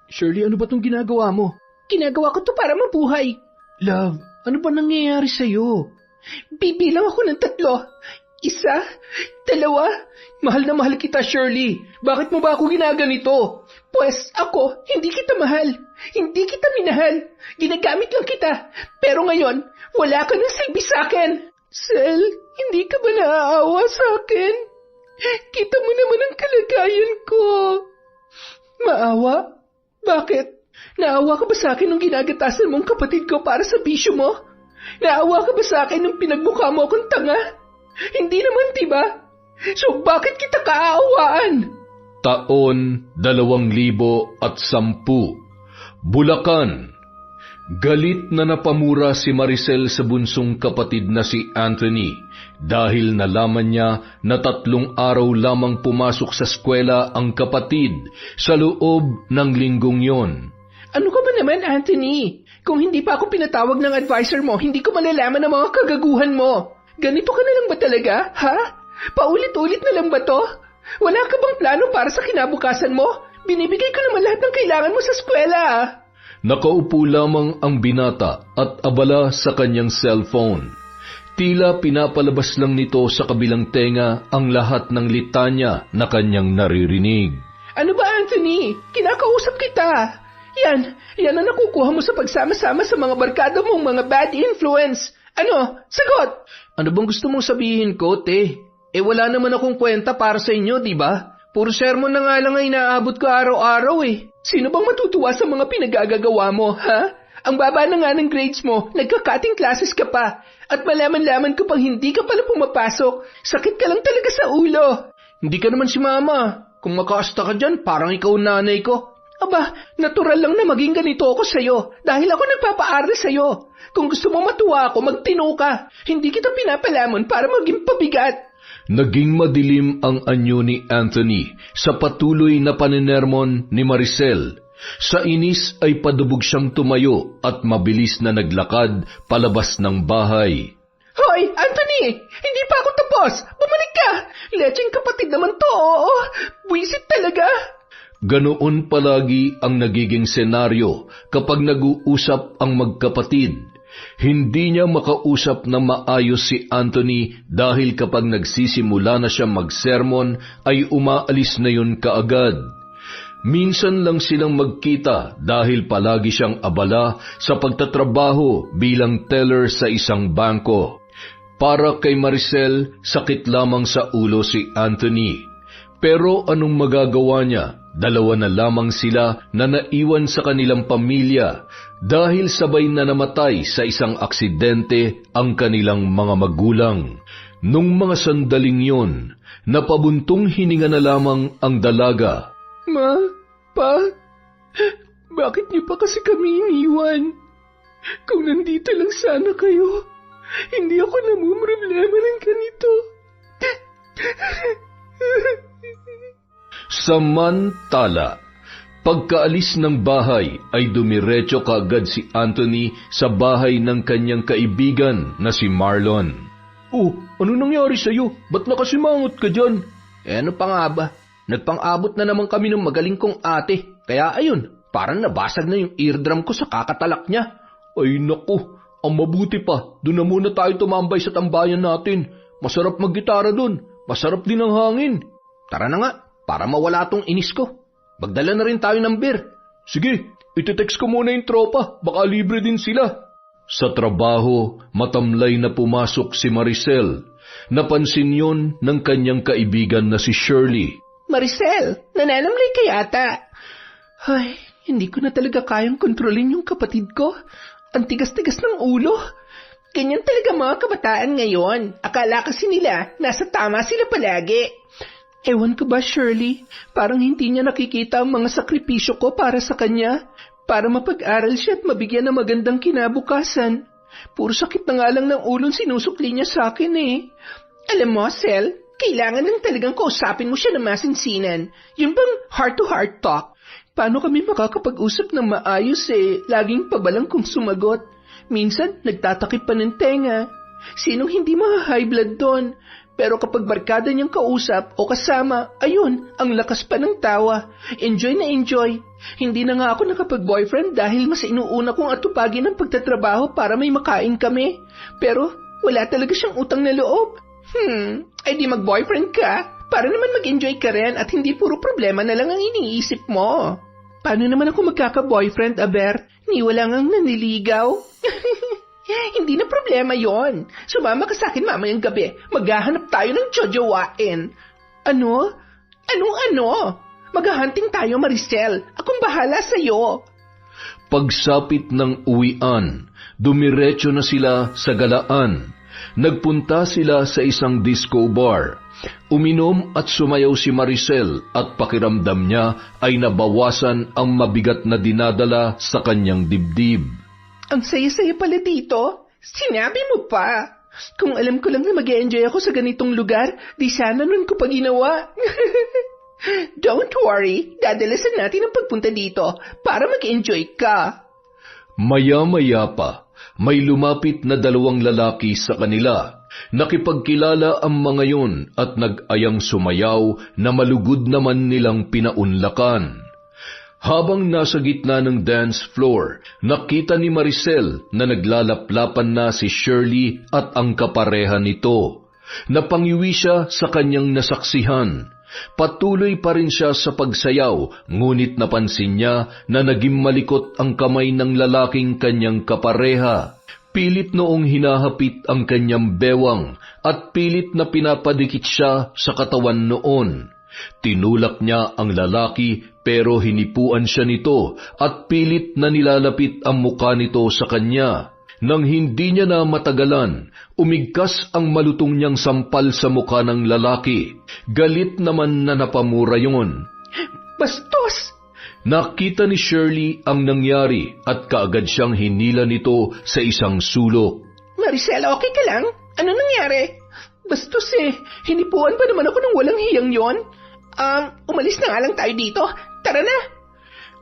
Shirley, ano ba tong ginagawa mo? Ginagawa ko to para mabuhay. Love, ano ba nangyayari sa'yo? Bibilang ako ng 3. 1, 2. Mahal na mahal kita, Shirley. Bakit mo ba ako ginaganito? Pues ako, hindi kita mahal. Hindi kita minahal. Ginagamit lang kita. Pero ngayon, wala ka ng silbi sa'kin. Sel, hindi ka ba naaawa sa'kin? Kita mo naman ang kalagayan ko. Maawa? Bakit? Naawa ka ba sa'kin nung ginagatasan mong kapatid ko para sa bisyo mo? Naawa ka ba sa'kin nung pinagmukha mo akong tanga? Hindi naman, diba? So bakit kita kaaawaan? Taon 2010, Bulacan. Galit na napamura si Maricel sa bunsong kapatid na si Anthony dahil nalaman niya na 3 araw lamang pumasok sa eskwela ang kapatid sa loob ng linggong yon. Ano ka ba naman, Anthony? Kung hindi pa ako pinatawag ng advisor mo, hindi ko malalaman ang mga kagaguhan mo. Ganito ka na lang ba talaga, ha? Paulit-ulit na lang ba to? Wala ka bang plano para sa kinabukasan mo? Binibigay ko naman lahat ng kailangan mo sa eskwela. Nakaupo lamang ang binata at abala sa kanyang cellphone. Tila pinapalabas lang nito sa kabilang tenga ang lahat ng litanya na kanyang naririnig. Ano ba, Anthony? Kinakausap kita. Yan ang nakukuha mo sa pagsama-sama sa mga barkada mong mga bad influence. Ano? Sagot! Ano bang gusto mong sabihin ko, te? Wala naman akong kwenta para sa inyo, di ba? Puro sermon na nga lang ay inaabot ko araw-araw eh. Sino bang matutuwa sa mga pinagagagawa mo, ha? Ang baba na nga ng grades mo, nagka-cutting classes ka pa. At malaman-laman ko pang hindi ka pala pumapasok. Sakit ka lang talaga sa ulo. Hindi ka naman si mama. Kung makaasta ka dyan, parang ikaw nanay ko. Aba, natural lang na maging ganito ako sa'yo dahil ako nagpapaaral sa'yo. Kung gusto mo matuwa ako, magtino ka. Hindi kita pinapalamon para maging pabigat. Naging madilim ang anyo ni Anthony sa patuloy na paninermon ni Maricel. Sa inis ay padubog siyang tumayo at mabilis na naglakad palabas ng bahay. Hoy, Anthony! Hindi pa ako tapos! Bumalik ka! Lecheng kapatid naman to, oo. Buisit talaga. Ganoon palagi ang nagiging senaryo kapag nag-uusap ang magkapatid. Hindi niya makausap na maayos si Anthony dahil kapag nagsisimula na siya magsermon ay umaalis na yun kaagad. Minsan lang silang magkita dahil palagi siyang abala sa pagtatrabaho bilang teller sa isang bangko. Para kay Maricel, sakit lamang sa ulo si Anthony. Pero anong magagawa niya? 2 na lamang sila na naiwan sa kanilang pamilya dahil sabay na namatay sa isang aksidente ang kanilang mga magulang. Nung mga sandaling yon, napabuntong hininga na lamang ang dalaga. Ma, Pa, bakit niyo pa kasi kami iniwan? Kung nandito lang sana kayo, hindi ako namumroblema ng ganito. Samantala, pagkaalis ng bahay ay dumiretso kaagad si Anthony sa bahay ng kanyang kaibigan na si Marlon. Oh, ano nangyari sa'yo? Ba't nakasimangot ka dyan? Ano pa nga ba? Nagpang-abot na naman kami ng magaling kong ate. Kaya ayun, parang nabasag na yung eardrum ko sa kakatalak niya. Ay naku, ang mabuti pa, doon na muna tayo tumambay sa tambayan natin. Masarap maggitara doon, masarap din ang hangin. Tara na nga. Para mawala tong inis ko. Magdala na rin tayo ng beer. Sige, iti-text ko muna yung tropa. Baka libre din sila. Sa trabaho, matamlay na pumasok si Maricel. Napansin yon ng kanyang kaibigan na si Shirley. Maricel, nananamlay ka yata. Ay, hindi ko na talaga kayang kontrolin yung kapatid ko. Ang tigas-tigas ng ulo. Ganyan talaga mga kabataan ngayon. Akala kasi nila, nasa tama sila palagi. Ewan ko ba, Shirley? Parang hindi niya nakikita ang mga sakripisyo ko para sa kanya. Para mapag-aral siya at mabigyan ng magandang kinabukasan. Puro sakit na nga lang ng ulong sinusukli niya sa akin eh. Alam mo, Sel, kailangan lang talagang kausapin mo siya ng masinsinan. Yun bang heart-to-heart talk? Paano kami makakapag-usap ng maayos eh? Laging pabalang kong sumagot. Minsan, nagtatakip pa ng tenga. Sinong hindi high blood doon? Pero kapag barkada niyang kausap o kasama, ayun, ang lakas pa ng tawa. Enjoy na enjoy. Hindi na nga ako nakapag-boyfriend dahil mas inuuna kong atupagin ang pagtatrabaho para may makain kami. Pero wala talaga siyang utang na loob. Ay di mag-boyfriend ka para naman mag-enjoy ka rin at hindi puro problema na lang ang iniisip mo. Paano naman ako magkaka-boyfriend, Aber? Ni wala ngang naniligaw? Hindi na problema yon. Sumama ka sa akin mamayang gabi. Maghahanap tayo ng jojowain. Ano? Anong-ano? Maghahunting tayo, Maricel. Akong bahala sa'yo. Pagsapit ng uwian, dumiretso na sila sa galaan. Nagpunta sila sa isang disco bar. Uminom at sumayaw si Maricel at pakiramdam niya ay nabawasan ang mabigat na dinadala sa kanyang dibdib. Ang saya-saya pala dito. Sinabi mo pa. Kung alam ko lang na mag-e-enjoy ako sa ganitong lugar, di sana nun ko pa ginawa. Don't worry, dadalasan natin ang pagpunta dito para mag-enjoy ka. Maya-maya pa, may lumapit na 2 lalaki sa kanila. Nakipagkilala ang mga yun at nag-ayang sumayaw na malugod naman nilang pinaunlakan. Habang nasa gitna ng dance floor, nakita ni Maricel na naglalaplapan na si Shirley at ang kapareha nito. Napangiwi siya sa kanyang nasaksihan. Patuloy pa rin siya sa pagsayaw, ngunit napansin niya na naging malikot ang kamay ng lalaking kanyang kapareha. Pilit noong hinahapit ang kanyang bewang at pilit na pinapadikit siya sa katawan noon. Tinulak niya ang lalaki pero hinipuan siya nito at pilit na nilalapit ang muka nito sa kanya. Nang hindi niya na matagalan, umigkas ang malutong niyang sampal sa muka ng lalaki. Galit naman na napamura yun. Bastos! Nakita ni Shirley ang nangyari at kaagad siyang hinila nito sa isang sulok. Maricel, okay ka lang? Ano nangyari? Bastos hinipuan pa naman ako ng walang hiyang yon. Umalis na nga lang tayo dito. Tara na!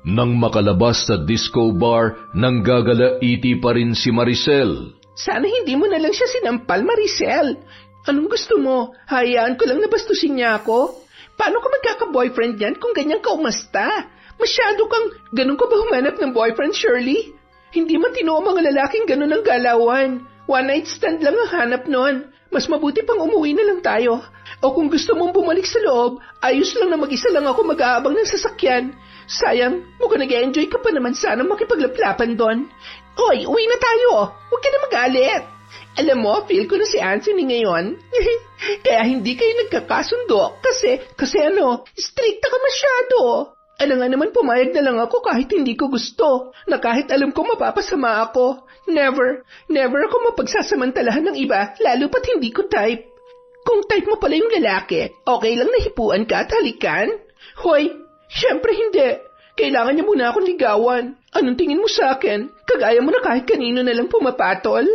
Nang makalabas sa disco bar, nanggagalaiti pa rin si Maricel. Sana hindi mo na lang siya sinampal, Maricel. Anong gusto mo? Hayaan ko lang na bastusin niya ako? Paano ka magkaka-boyfriend yan kung ganyan ka umasta? Masyado kang ganun ka ba humanap ng boyfriend, Shirley? Hindi matino ang mga lalaking ganun ang galawan. One night stand lang ang hanap nun. Mas mabuti pang umuwi na lang tayo. O kung gusto mong bumalik sa loob, ayos lang na mag-isa lang ako mag-aabang ng sasakyan. Sayang, mukhang nag-enjoy ka pa naman sana makipaglaplapan doon. Oy, uwi na tayo. Huwag ka na magalit. Alam mo, feel ko na si Anthony ngayon. Kaya hindi kayo nagkakasundo kasi stricta ka masyado. Alam nga naman pumayag na lang ako kahit hindi ko gusto. Na kahit alam ko mapapasama ako. Never ako mapagsasamantalahan ng iba, lalo pat hindi ko type. Kung type mo pala yung lalaki, okay lang na hipuan ka at halikan? Hoy, syempre hindi. Kailangan niya muna akong ligawan. Anong tingin mo sa akin? Kagaya mo na kahit kanino na lang pumapatol?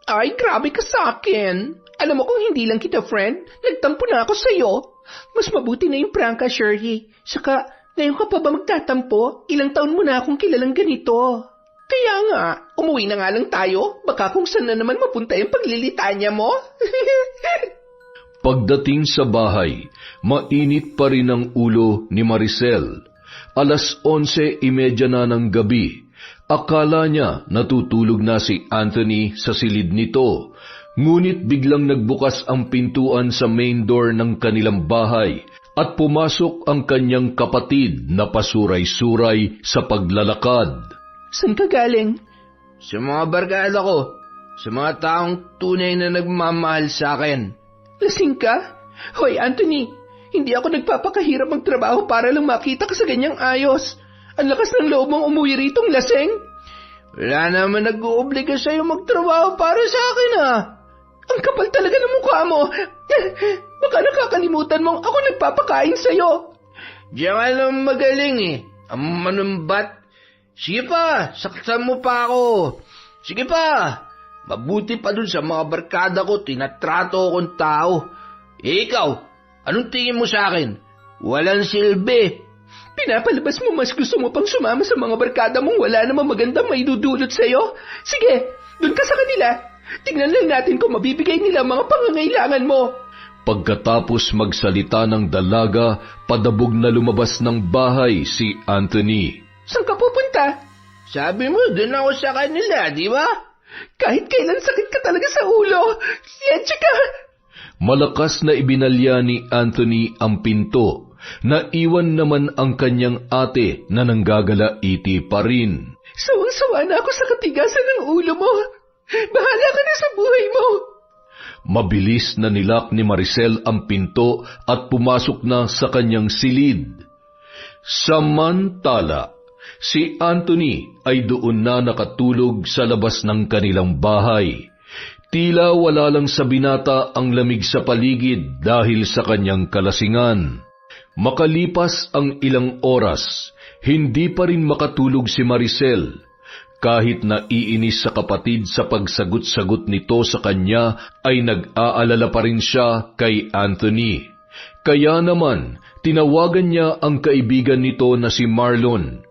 Ay, grabe ka sa akin. Alam mo kung hindi lang kita friend, nagtampo na ako sa'yo. Mas mabuti na yung pranka, Shirley. Saka, ngayon ka pa ba magtatampo? Ilang taon mo na akong kilalang ganito. Kaya nga, umuwi na nga lang tayo. Baka kung saan na naman mapunta yung paglilitanya mo. Pagdating sa bahay, mainit pa rin ang ulo ni Maricel. 11:30 na ng gabi. Akala niya natutulog na si Anthony sa silid nito. Ngunit biglang nagbukas ang pintuan sa main door ng kanilang bahay at pumasok ang kanyang kapatid na pasuray-suray sa paglalakad. Saan ka galing? Sa mga barkada ko, sa mga taong tunay na nagmamahal sa akin. Lasing ka? Hoy, Anthony, hindi ako nagpapakahirap magtrabaho para lang makita ka sa ganyang ayos. Ang lakas ng loob mong umuwi ritong lasing. Wala naman nag-uubliga sa'yo magtrabaho para sa akin Ang kapal talaga ng mukha mo. Baka nakakalimutan mong ako nagpapakain sa'yo. Diyan ka lang magaling Ang manumbat. Sige pa, saktan mo pa ako. Sige pa. Mabuti pa dun sa mga barkada ko, tinatrato akong tao. Ikaw, anong tingin mo sa akin? Walang silbi. Pinapalabas mo mas gusto mo pang sumama sa mga barkada mong wala namang magandang may dudulot sa'yo? Sige, dun ka sa kanila. Tingnan lang natin kung mabibigay nila ang mga pangangailangan mo. Pagkatapos magsalita ng dalaga, padabog na lumabas ng bahay si Anthony. Saan ka pupunta? Sabi mo, dun ako sa kanila, di ba? Kahit kailan sakit ka talaga sa ulo. Siyensya ka. Malakas na ibinalya ni Anthony ang pinto. Naiwan naman ang kanyang ate na nanggagalaiti pa rin. Sawang-sawa na ako sa katigasan ng ulo mo. Bahala ka na sa buhay mo. Mabilis na nilak ni Maricel ang pinto at pumasok na sa kanyang silid. Samantala, si Anthony ay doon na nakatulog sa labas ng kanilang bahay. Tila wala lang sa binata ang lamig sa paligid dahil sa kanyang kalasingan. Makalipas ang ilang oras, hindi pa rin makatulog si Maricel. Kahit naiinis sa kapatid sa pagsagot-sagot nito sa kanya, ay nag-aalala pa rin siya kay Anthony. Kaya naman, tinawagan niya ang kaibigan nito na si Marlon.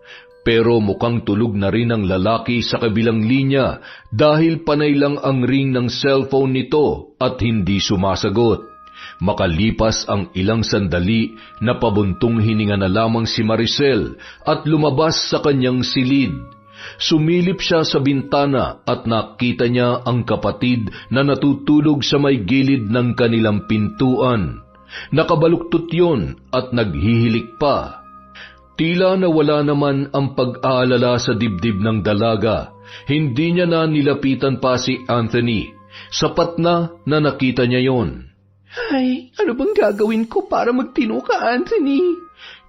Pero mukhang tulog na rin ang lalaki sa kabilang linya dahil panay lang ang ring ng cellphone nito at hindi sumasagot. Makalipas ang ilang sandali, napabuntong hininga na lamang si Maricel at lumabas sa kanyang silid. Sumilip siya sa bintana at nakita niya ang kapatid na natutulog sa may gilid ng kanilang pintuan. Nakabaluktot yun at naghihilik pa. Tila nawala naman ang pag-aalala sa dibdib ng dalaga. Hindi niya na nilapitan pa si Anthony. Sapat na nakita niya yon. Ay, ano bang gagawin ko para magtino ka, Anthony?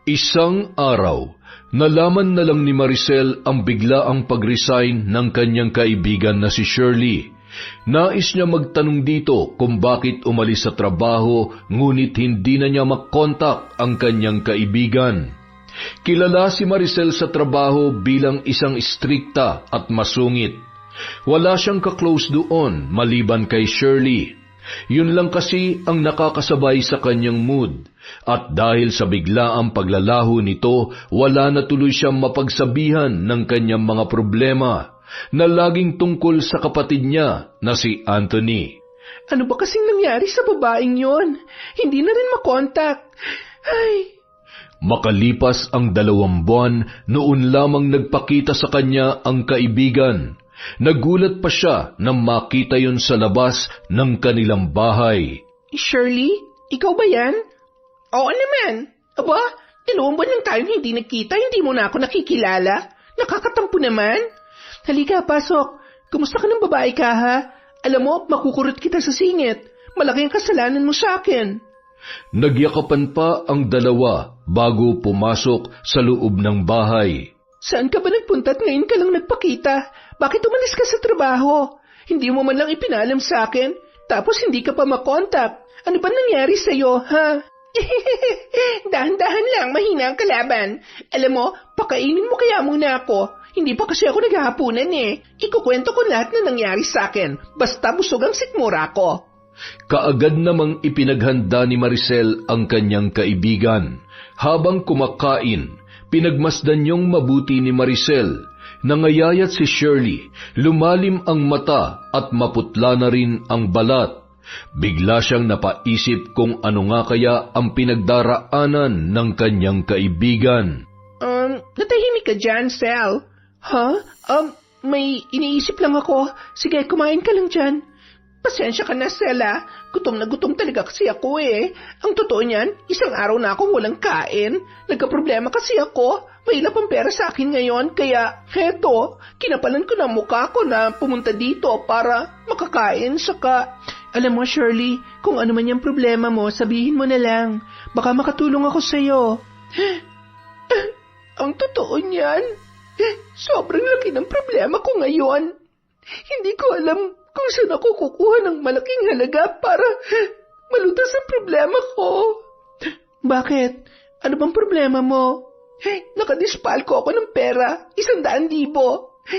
Isang araw, nalaman na lang ni Maricel ang biglaang pag-resign ng kanyang kaibigan na si Shirley. Nais niya magtanong dito kung bakit umalis sa trabaho, ngunit hindi na niya makontak ang kanyang kaibigan. Kilala si Maricel sa trabaho bilang isang istrikta at masungit. Wala siyang ka-close doon maliban kay Shirley. Yun lang kasi ang nakakasabay sa kanyang mood. At dahil sa biglaang paglalaho nito, wala na tuloy siyang mapagsabihan ng kanyang mga problema na laging tungkol sa kapatid niya na si Anthony. Ano ba kasing nangyari sa babaeng yon? Hindi na rin makontak. Ay... Makalipas ang 2 buwan, noon lamang nagpakita sa kanya ang kaibigan. Nagulat pa siya nang makita yon sa labas ng kanilang bahay. Shirley, ikaw ba yan? Oo naman. Aba, 2 buwan lang tayong hindi nagkita, hindi mo na ako nakikilala. Nakakatampo naman. Halika, pasok. Kumusta ka ng babae ka, ha? Alam mo, makukurot kita sa singit. Malaking kasalanan mo sa akin. Nagyakapan pa ang dalawa bago pumasok sa loob ng bahay. Saan ka ba nagpunta at ngayon ka lang nagpakita? Bakit umalis ka sa trabaho? Hindi mo man lang ipinalam sa akin, tapos hindi ka pa makontak. Ano ba nangyari sa'yo, ha? Dahan-dahan lang, mahina ang kalaban. Alam mo, pakainin mo kaya muna ako. Hindi pa kasi ako naghahapunan eh. Ikukwento ko lahat na nangyari sa akin, basta busog ang sikmura ko. Kaagad namang ipinaghanda ni Maricel ang kanyang kaibigan. Habang kumakain, pinagmasdan niyong mabuti ni Maricel. Nangayayat si Shirley, lumalim ang mata at maputla na rin ang balat. Bigla siyang napaisip kung ano nga kaya ang pinagdaraanan ng kanyang kaibigan. Natahimik ka dyan, Sel. Ha? May iniisip lang ako. Sige, kumain ka lang dyan. Pasensya ka na, Sela. Gutom na gutom talaga kasi ako eh. Ang totoo niyan, 1 araw na akong walang kain. Nagkaproblema kasi ako. Mahilap ang pera sa akin ngayon, kaya heto, kinapalan ko na mukha ko na pumunta dito para makakain. Saka, alam mo Shirley, kung ano man yung problema mo, sabihin mo na lang. Baka makatulong ako sa'yo. Ang totoo niyan, sobrang laki ng problema ko ngayon. Hindi ko alam kung saan ako kukuha ng malaking halaga para malutas ang problema ko. Bakit? Ano bang problema mo? Nakadispal ko ako ng pera, 100,000.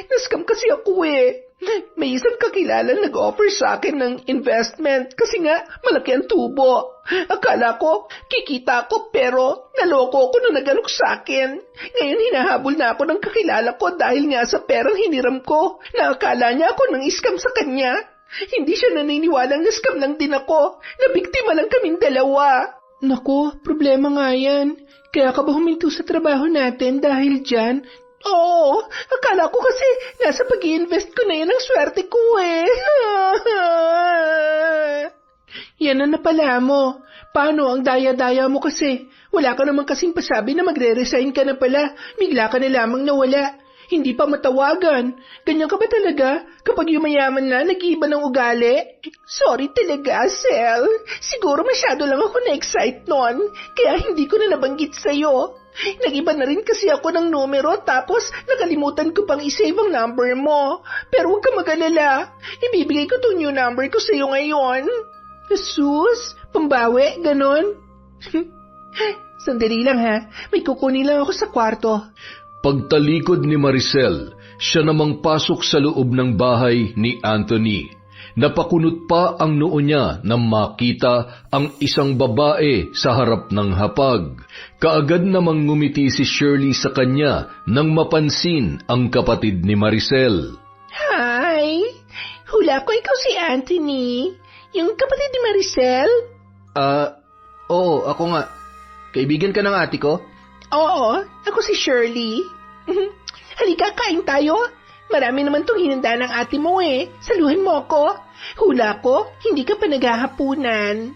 Nascam kasi ako eh. May isang kakilala nag-offer sa akin ng investment kasi nga malaki ang tubo. Akala ko kikita ako pero naloko ako nung nagalok sa akin. Ngayon hinahabol na ako ng kakilala ko dahil nga sa perang hiniram ko. Nakakala niya ako ng iskam sa kanya. Hindi siya naniniwalang na-scam lang din ako. Nabiktima lang kaming dalawa. Naku, problema nga yan. Kaya ka ba huminto sa trabaho natin dahil dyan? Oo, akala ko kasi nasa pag-i-invest ko na yan ang swerte ko eh. Yan na napala mo. Paano ang daya-daya mo kasi? Wala ka naman kasing pasabi na magre-resign ka na pala. Bigla ka na lamang nawala. Hindi pa matawagan. Ganyan ka ba talaga? Kapag yumayaman na, nag-iiba ng ugali? Sorry talaga, Sel. Siguro masyado lang ako na-excite noon. Kaya hindi ko na nabanggit sa'yo. Nag-iba na rin kasi ako ng numero tapos nakalimutan ko pang isave ang number mo. Pero huwag ka mag-alala. Ibibigay ko tong new number ko sa'yo ngayon. Jesus, pambawi, ganon. Sandali lang ha. May kukunin lang ako sa kwarto. Pagtalikod ni Maricel, siya namang pasok sa loob ng bahay ni Anthony. Napakunot pa ang noo niya nang makita ang isang babae sa harap ng hapag. Kaagad namang ngumiti si Shirley sa kanya nang mapansin ang kapatid ni Maricel. Hi! Hula ko ikaw si Anthony. Yung kapatid ni Maricel? Oo, ako nga. Kaibigan ka ng ate ko? Oo, ako si Shirley. Halika, kain tayo. Marami naman itong hinanda ng ate mo eh. Saluhin mo ako. Hula ko, hindi ka pa naghahapunan.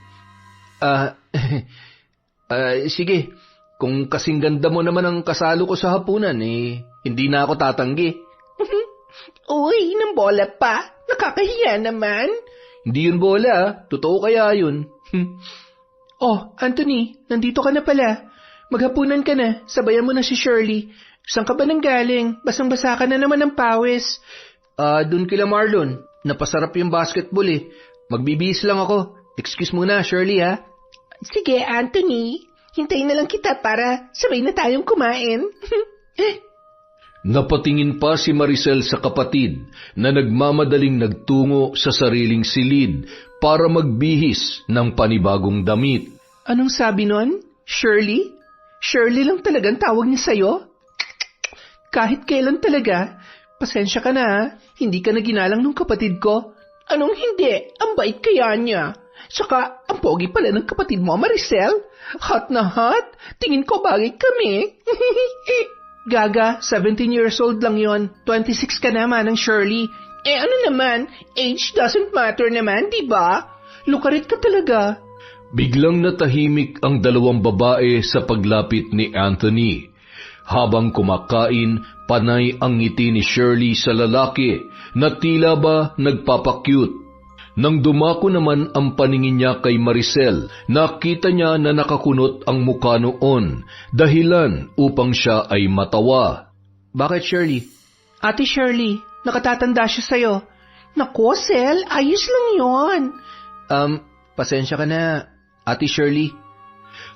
Sige. Kung kasing ganda mo naman ang kasalo ko sa hapunan, hindi na ako tatanggi. Uy, nang bola pa. Nakakahiya naman. Hindi yun bola, totoo kaya yun. Oh, Anthony, nandito ka na pala. Maghapunan ka na, sabayan mo na si Shirley. Saan ka ba nang galing? Basang-basa ka na naman ng pawis. Dun kila Marlon. Napasarap yung basketball eh. Magbibihis lang ako. Excuse muna, Shirley ha. Sige, Anthony. Hintayin na lang kita para sabay na tayong kumain. Napatingin pa si Maricel sa kapatid na nagmamadaling nagtungo sa sariling silid para magbihis ng panibagong damit. Anong sabi nun? Shirley? Shirley lang talagang tawag niya sa'yo? Kahit kailan talaga, pasensya ka na, hindi ka na ginalang ng kapatid ko. Anong hindi? Ang bait kaya niya. Saka, ang pogi pala ng kapatid mo, Maricel. Hot na hot. Tingin ko bagay kami. Gaga, 17 years old lang yon. 26 ka naman ng Shirley. Ano naman, age doesn't matter naman, di ba? Lukarit ka talaga. Biglang natahimik ang dalawang babae sa paglapit ni Anthony. Habang kumakain, panay ang ngiti ni Shirley sa lalaki na tila ba nagpapakyut. Nang dumako naman ang paningin niya kay Maricel, nakita niya na nakakunot ang mukha noon, dahilan upang siya ay matawa. Bakit, Shirley? Ate Shirley, nakatatanda siya sa'yo. Naku, Sel, ayos lang yon. Pasensya ka na, Ate Shirley.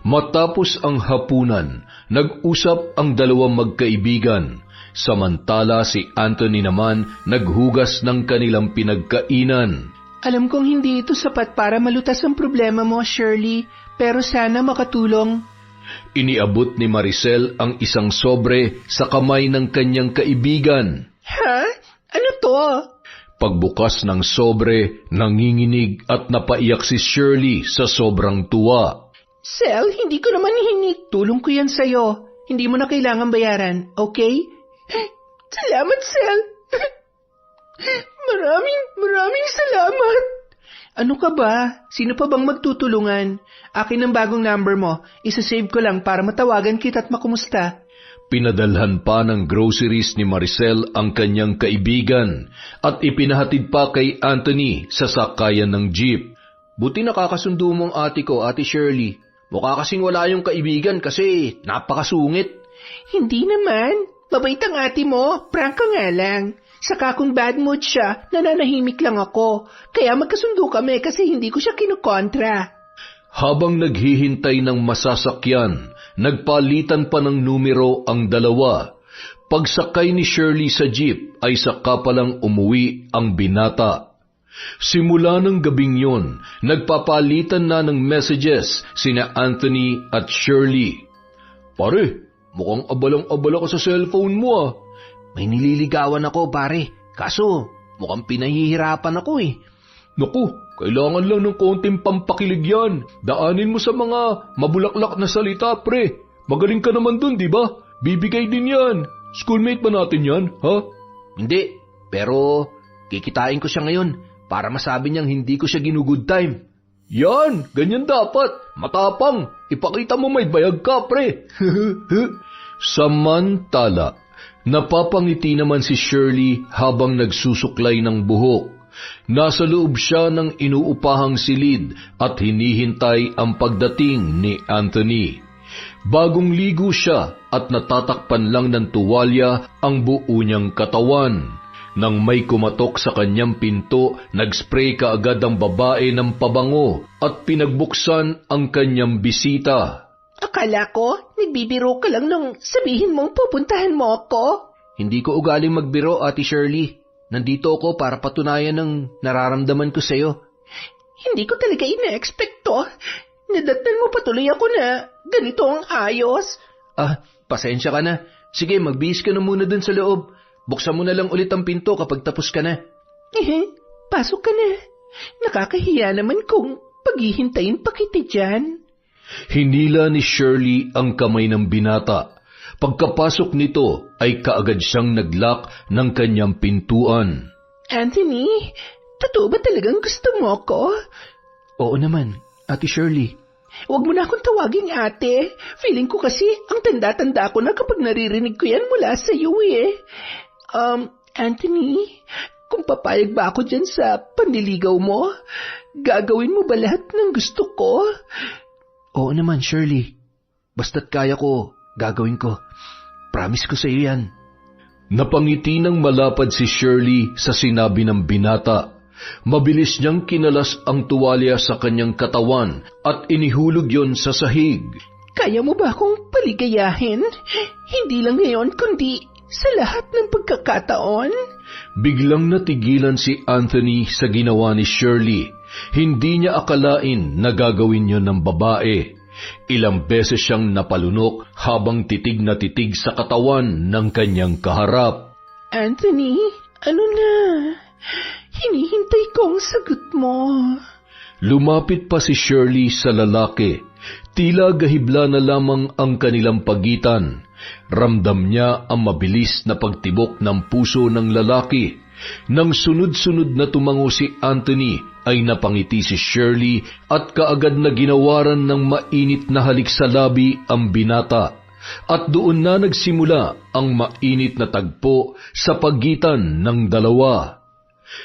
Matapos ang hapunan, nag-usap ang dalawang magkaibigan. Samantala si Anthony naman naghugas ng kanilang pinagkainan. Alam kong hindi ito sapat para malutas ang problema mo, Shirley, pero sana makatulong. Iniabot ni Maricel ang isang sobre sa kamay ng kanyang kaibigan. Ha? Ano to? Pagbukas ng sobre, nanginginig at napaiyak si Shirley sa sobrang tuwa. Sel, hindi ko naman hinig. Tulong ko yan sa'yo. Hindi mo na kailangan bayaran, okay? Salamat, Sel. Maraming salamat. Ano ka ba? Sino pa bang magtutulungan? Akin ang bagong number mo. Isa-save ko lang para matawagan kita at makumusta. Pinadalhan pa ng groceries ni Maricel ang kanyang kaibigan at ipinahatid pa kay Anthony sa sakayan ng jeep. Buti nakakasundo mong ate ko, Ate Shirley. Mukha kasing wala yung kaibigan kasi napakasungit. Hindi naman. Mabait ang ate mo. Prank ka nga lang. Saka kung bad mood siya, nananahimik lang ako. Kaya magkasundo kami kasi hindi ko siya kinukontra. Habang naghihintay ng masasakyan, nagpalitan pa ng numero ang dalawa. Pagsakay ni Shirley sa jeep ay saka palang umuwi ang binata. Simula ng gabing yon, nagpapalitan na ng messages sina Anthony at Shirley. Pare, mukhang abalang-abala ka sa cellphone mo ah. May nililigawan ako, pare. Kaso, mukhang pinahihirapan ako eh. Naku, kailangan lang ng konting pampakilig yan. Daanin mo sa mga mabulaklak na salita, pre. Magaling ka naman dun, di ba? Bibigay din yan. Schoolmate ba natin yan, ha? Hindi, pero kikitain ko siya ngayon para masabi niyang hindi ko siya ginugood time. Yan, ganyan dapat. Matapang. Ipakita mo may bayag ka, pre. Samantala, napapangiti naman si Shirley habang nagsusuklay ng buhok. Nasa loob siya ng inuupahang silid at hinihintay ang pagdating ni Anthony. Bagong ligo siya at natatakpan lang ng tuwalya ang buo niyang katawan. Nang may kumatok sa kanyang pinto, nagspray kaagad ang babae ng pabango at pinagbuksan ang kanyang bisita. Akala ko, nagbibiro ka lang nung sabihin mong pupuntahan mo ako. Hindi ko ugaling magbiro, Ate Shirley. Nandito ako para patunayan ng nararamdaman ko sa'yo. Hindi ko talaga ina-expect to. Nadatnan mo patuloy ako na ganito ang ayos. Pasensya ka na. Sige, magbihis ka na muna dun sa loob. Buksan mo na lang ulit ang pinto kapag tapos ka na. Pasok ka na. Nakakahiya naman kung paghihintayin pa kita dyan. Hinila ni Shirley ang kamay ng binata. Pagkapasok nito ay kaagad siyang naglock ng kanyang pintuan. Anthony, totoo ba talagang gusto mo ako? Oo naman, Ate Shirley. Huwag mo na akong tawaging ate. Feeling ko kasi ang tanda-tanda ko na kapag naririnig ko yan mula sa iyo eh. Anthony, kung papayag ba ako dyan sa panliligaw mo, gagawin mo ba lahat ng gusto ko? Oo naman, Shirley. Basta't kaya ko, gagawin ko. Promise ko sa iyo yan. Napangiti ng malapad si Shirley sa sinabi ng binata. Mabilis niyang kinalas ang tuwalya sa kanyang katawan at inihulog yon sa sahig. Kaya mo ba akong paligayahin? Hindi lang ngayon kundi sa lahat ng pagkakataon? Biglang natigilan si Anthony sa ginawa ni Shirley. Hindi niya akalain na gagawin yon ng babae. Ilang beses siyang napalunok habang titig na titig sa katawan ng kanyang kaharap. Anthony, ano na? Hinihintay ko ang sagot mo. Lumapit pa si Shirley sa lalaki. Tila gahibla na lamang ang kanilang pagitan. Ramdam niya ang mabilis na pagtibok ng puso ng lalaki. Nang sunod-sunod na tumango si Anthony, ay napangiti si Shirley at kaagad na ginawaran ng mainit na halik sa labi ang binata. At doon na nagsimula ang mainit na tagpo sa pagitan ng dalawa.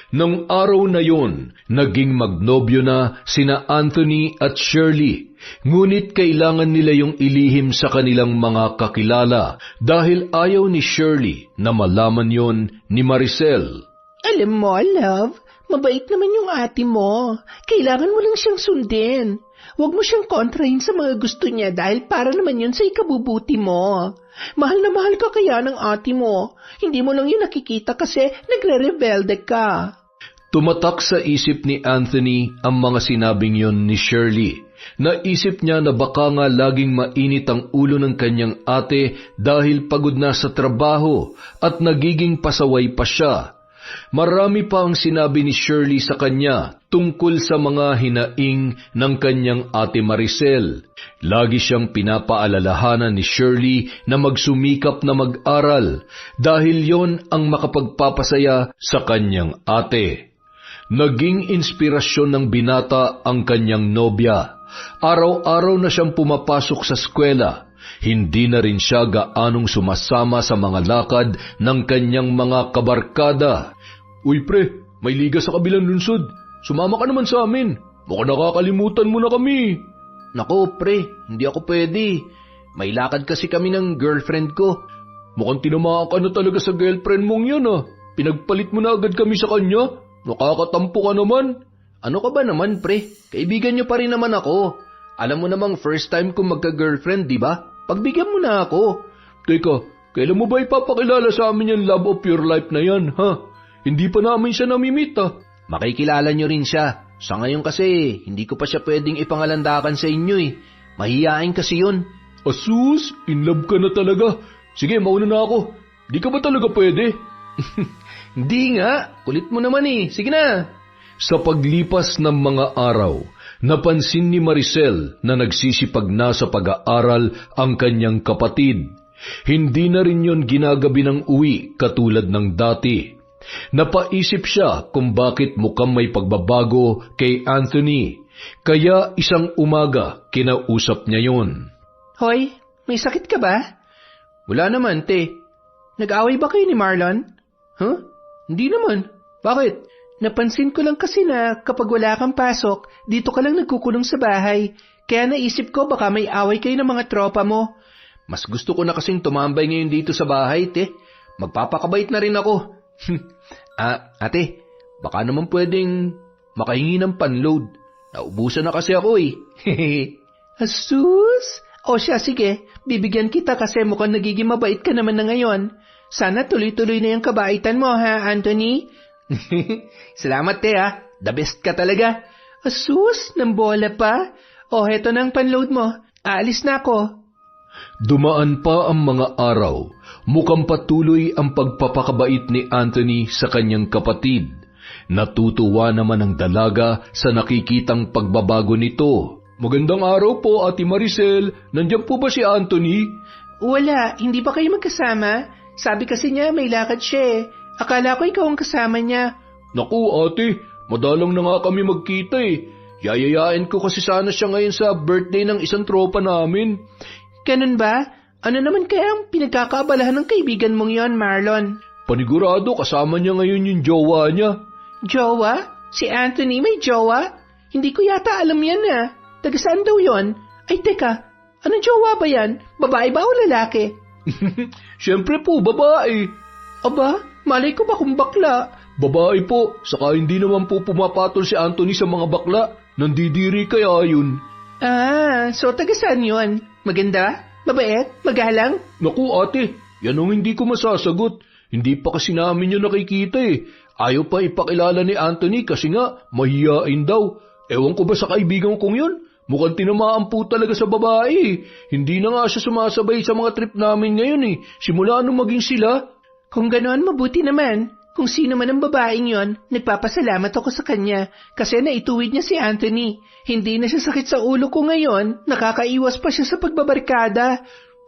Nang araw na yon, naging magnobyo na sina Anthony at Shirley, ngunit kailangan nila yung ilihim sa kanilang mga kakilala dahil ayaw ni Shirley na malaman yon ni Maricel. Alam mo, love, mabait naman yung ate mo. Kailangan mo lang siyang sundin. Huwag mo siyang kontrahin sa mga gusto niya dahil para naman yun sa ikabubuti mo. Mahal na mahal ka kaya ng ate mo. Hindi mo lang yun nakikita kasi nagre-rebelde ka. Tumatak sa isip ni Anthony ang mga sinabing yon ni Shirley. Naisip niya na baka nga laging mainit ang ulo ng kanyang ate dahil pagod na sa trabaho at nagiging pasaway pa siya. Marami pa ang sinabi ni Shirley sa kanya tungkol sa mga hinaing ng kanyang ate Maricel. Lagi siyang pinapaalalahanan ni Shirley na magsumikap na mag-aral dahil yon ang makapagpapasaya sa kanyang ate. Naging inspirasyon ng binata ang kanyang nobya. Araw-araw na siyang pumapasok sa eskwela. Hindi na rin siya gaanong sumasama sa mga lakad ng kanyang mga kabarkada. Uy pre, may liga sa kabilang lungsod. Sumama ka naman sa amin. Baka nakakalimutan mo na kami. Nako pre, hindi ako pwede. May lakad kasi kami ng girlfriend ko. Mukhang tinamaan ka na talaga sa girlfriend mong yan ah. Pinagpalit mo na agad kami sa kanya. Nakakatampo ka naman. Ano ka ba naman pre? Kaibigan niyo pa rin naman ako. Alam mo namang first time kong magka-girlfriend, di ba? Pagbigyan mo na ako. Teka, kailan mo ba ipapakilala sa amin yung love of your life na yan, ha? Hindi pa namin siya namimit, ha? Makikilala niyo rin siya. Sa ngayon kasi, hindi ko pa siya pwedeng ipangalandakan sa inyo eh. Mahihain kasi yun. Asus, in love ka na talaga. Sige, mauna na ako. Di ka ba talaga pwede? Hindi nga, kulit mo naman eh. Sige na. Sa paglipas ng mga araw, napansin ni Maricel na nagsisipag na sa pag-aaral ang kanyang kapatid. Hindi na rin yon ginagabi ng uwi katulad ng dati. Napaisip siya kung bakit mukhang may pagbabago kay Anthony, kaya isang umaga kinausap niya yon. Hoy, may sakit ka ba? Wala naman, te. Nag-away ba kayo ni Marlon? Huh? Hindi naman. Bakit? Napansin ko lang kasi na kapag wala kang pasok, dito ka lang nagkukulong sa bahay. Kaya naisip ko baka may away kayo ng mga tropa mo. Mas gusto ko na kasing tumambay ngayon dito sa bahay, te. Magpapakabait na rin ako. Ate, baka naman pwedeng makahingi ng panload. Naubusan na kasi ako eh. Asus! O siya, sige. Bibigyan kita kasi mukhang nagiging mabait ka naman na ngayon. Sana tuloy-tuloy na yung kabaitan mo, ha, Anthony? Salamat, te, ha. The best ka talaga. Asus! Nang bola pa? O, heto na ang panload mo. Aalis na ako. Dumaan pa ang mga araw, mukhang patuloy ang pagpapakabait ni Anthony sa kanyang kapatid. Natutuwa naman ang dalaga sa nakikitang pagbabago nito. Magandang araw po, Ate Maricel. Nandiyan po ba si Anthony? Wala, hindi ba kayo magkasama? Sabi kasi niya may lakad siya eh. Akala ko ikaw ang kasama niya. Naku, ate, madalang na nga kami magkita eh. Yayayain ko kasi sana siya ngayon sa birthday ng isang tropa namin. Ganun ba? Ano naman kaya ang pinagkakaabalahan ng kaibigan mong yon, Marlon? Panigurado kasama niya ngayon yung jowa niya. Jowa? Si Anthony may jowa? Hindi ko yata alam yan ah. Taga saan daw yon? Ay teka, anong jowa ba yan? Babae ba o lalaki? Siyempre po, babae. Aba, malay ko ba kung bakla? Babae po, saka hindi naman po pumapatol si Anthony sa mga bakla. Nandidiri kaya yun. Ah, so taga saan yun? Maganda? Mabait? Magalang? Naku ate, yan ang hindi ko masasagot. Hindi pa kasi namin yun nakikita eh. Ayaw pa ipakilala ni Anthony kasi nga mahiyain daw. Ewan ko ba sa kaibigan kong yun? Mukhang tinamaan po talaga sa babae eh. Hindi na nga siya sumasabay sa mga trip namin ngayon eh. Simula nung maging sila. Kung ganoon, mabuti naman. Kung sino man ang babaeng yon, nagpapasalamat ako sa kanya kasi naituwid niya si Anthony. Hindi na siya sakit sa ulo ko ngayon, nakakaiwas pa siya sa pagbabarkada.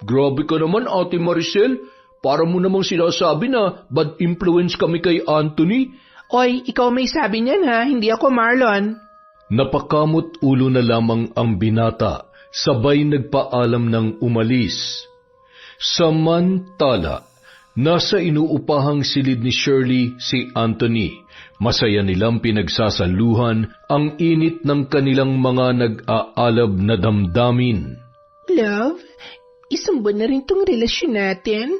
Grabe ka naman, Ate Maricel. Para mo namang sinasabi na bad influence kami kay Anthony. Oy, ikaw may sabi niyan ha, hindi ako Marlon. Napakamot ulo na lamang ang binata, sabay nagpaalam ng umalis. Samantala, nasa inuupahang silid ni Shirley si Anthony. Masaya nilang pinagsasaluhan ang init ng kanilang mga nag-aalab na damdamin. Love, isang buwan na rin tong relasyon natin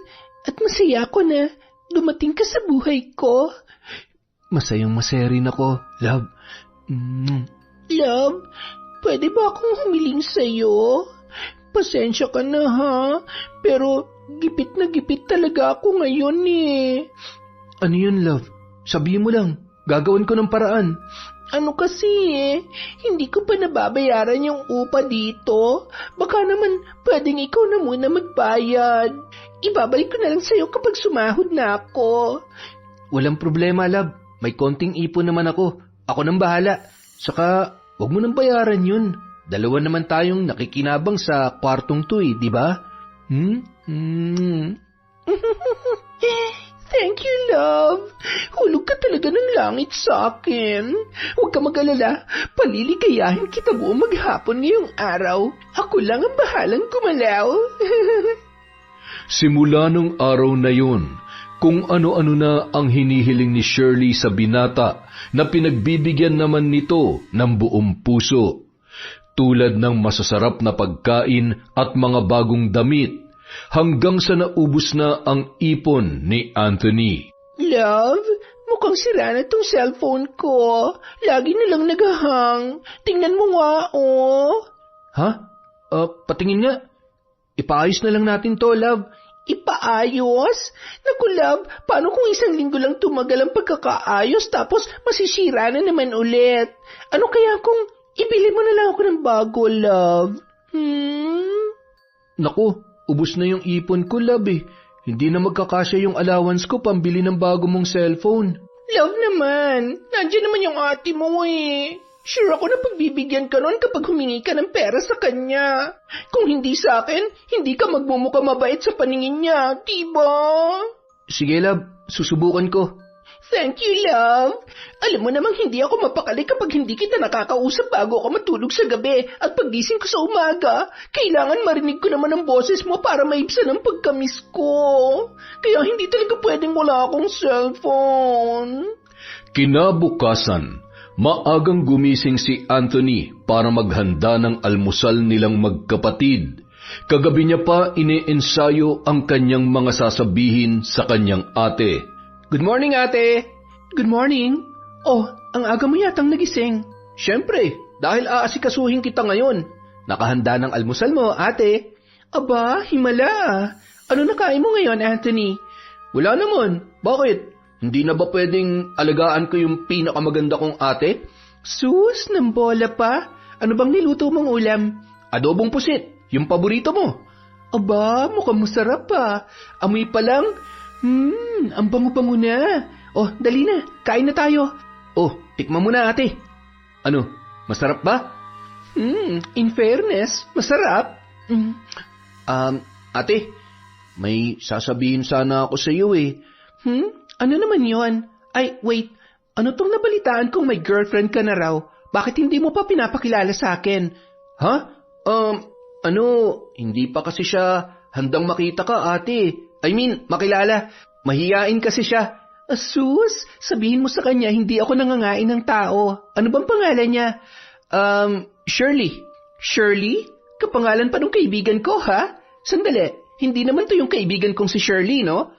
at masaya ako na dumating ka sa buhay ko. Masayang masaya rin ako, love. Love, pwede ba akong humiling sa'yo? Pasensya ka na ha, pero gipit na gipit talaga ako ngayon eh. Ano yun, love? Sabihin mo lang. Gagawin ko ng paraan. Ano kasi eh, hindi ko pa nababayaran yung upa dito. Baka naman pwedeng ikaw na muna magbayad. Ibabalik ko na lang sa'yo kapag sumahod na ako. Walang problema, love. May konting ipon naman ako. Ako nang bahala. Saka, wag mo nang bayaran yun. Dalawa naman tayong nakikinabang sa kwartong to eh, di ba? Thank you, love. Hulog ka talaga ng langit sa akin. Huwag ka mag-alala. Paliligayahin kita buong maghapon ngayong araw. Ako lang ang bahalang gumalaw. Simula nung araw na yun, kung ano-ano na ang hinihiling ni Shirley sa binata na pinagbibigyan naman nito ng buong puso. Tulad ng masasarap na pagkain at mga bagong damit, hanggang sa naubos na ang ipon ni Anthony. Love, mukhang sira na tong cellphone ko. Lagi na lang nagahang. Tingnan mo nga, oh. Ha? Patingin nga. Ipaayos na lang natin to, love. Ipaayos? Naku, love, paano kung isang linggo lang tumagal ang pagkakaayos tapos masisira na naman ulit? Ano kaya kung ibili mo na lang ako ng bago, love? Naku, ubos na yung ipon ko, love eh. Hindi na magkakasya yung allowance ko pambili ng bago mong cellphone. Love naman, nandiyan naman yung ate mo eh. Sure ako na pagbibigyan ka nun kapag humingi ka ng pera sa kanya. Kung hindi sa akin, hindi ka magmumukha mabait sa paningin niya, diba? Sige, love. Susubukan ko. Thank you, love. Alam mo namang hindi ako mapakali kapag hindi kita nakakausap bago ako matulog sa gabi at paggising ko sa umaga. Kailangan marinig ko naman ang boses mo para maibsan ang pagkamiss ko. Kaya hindi talaga pwedeng wala akong cellphone. Kinabukasan, maagang gumising si Anthony para maghanda ng almusal nilang magkapatid. Kagabi niya pa ine-ensayo ang kanyang mga sasabihin sa kanyang ate. Good morning, ate. Good morning. Oh, ang aga mo yatang nagising. Siyempre, dahil aasikasuhin kita ngayon. Nakahanda ng almusal mo, ate. Aba, himala. Ano nakain mo ngayon, Anthony? Wala naman. Bakit? Hindi na ba pwedeng alagaan ko yung pinakamaganda kong ate? Sus, ng bola pa. Ano bang niluto mong ulam? Adobong pusit, yung paborito mo. Aba, mukhang masarap pa. Amoy pa lang. Ang bango-bango na. Oh, dali na. Kain na tayo. Oh, tikman mo na, ate. Ano, masarap ba? In fairness, masarap. Ate, may sasabihin sana ako sa iyo eh. Ano naman yon? Ay, wait. Ano tong nabalitaan kong may girlfriend ka na raw? Bakit hindi mo pa pinapakilala sa akin? Ha? Hindi pa kasi siya handang makita ka, ate. I mean, makilala. Mahiyain kasi siya. Asus, sabihin mo sa kanya hindi ako nangangain ng tao. Ano bang pangalan niya? Shirley. Shirley? Kapangalan pa nung kaibigan ko, ha? Sandali, hindi naman to yung kaibigan kong si Shirley, no?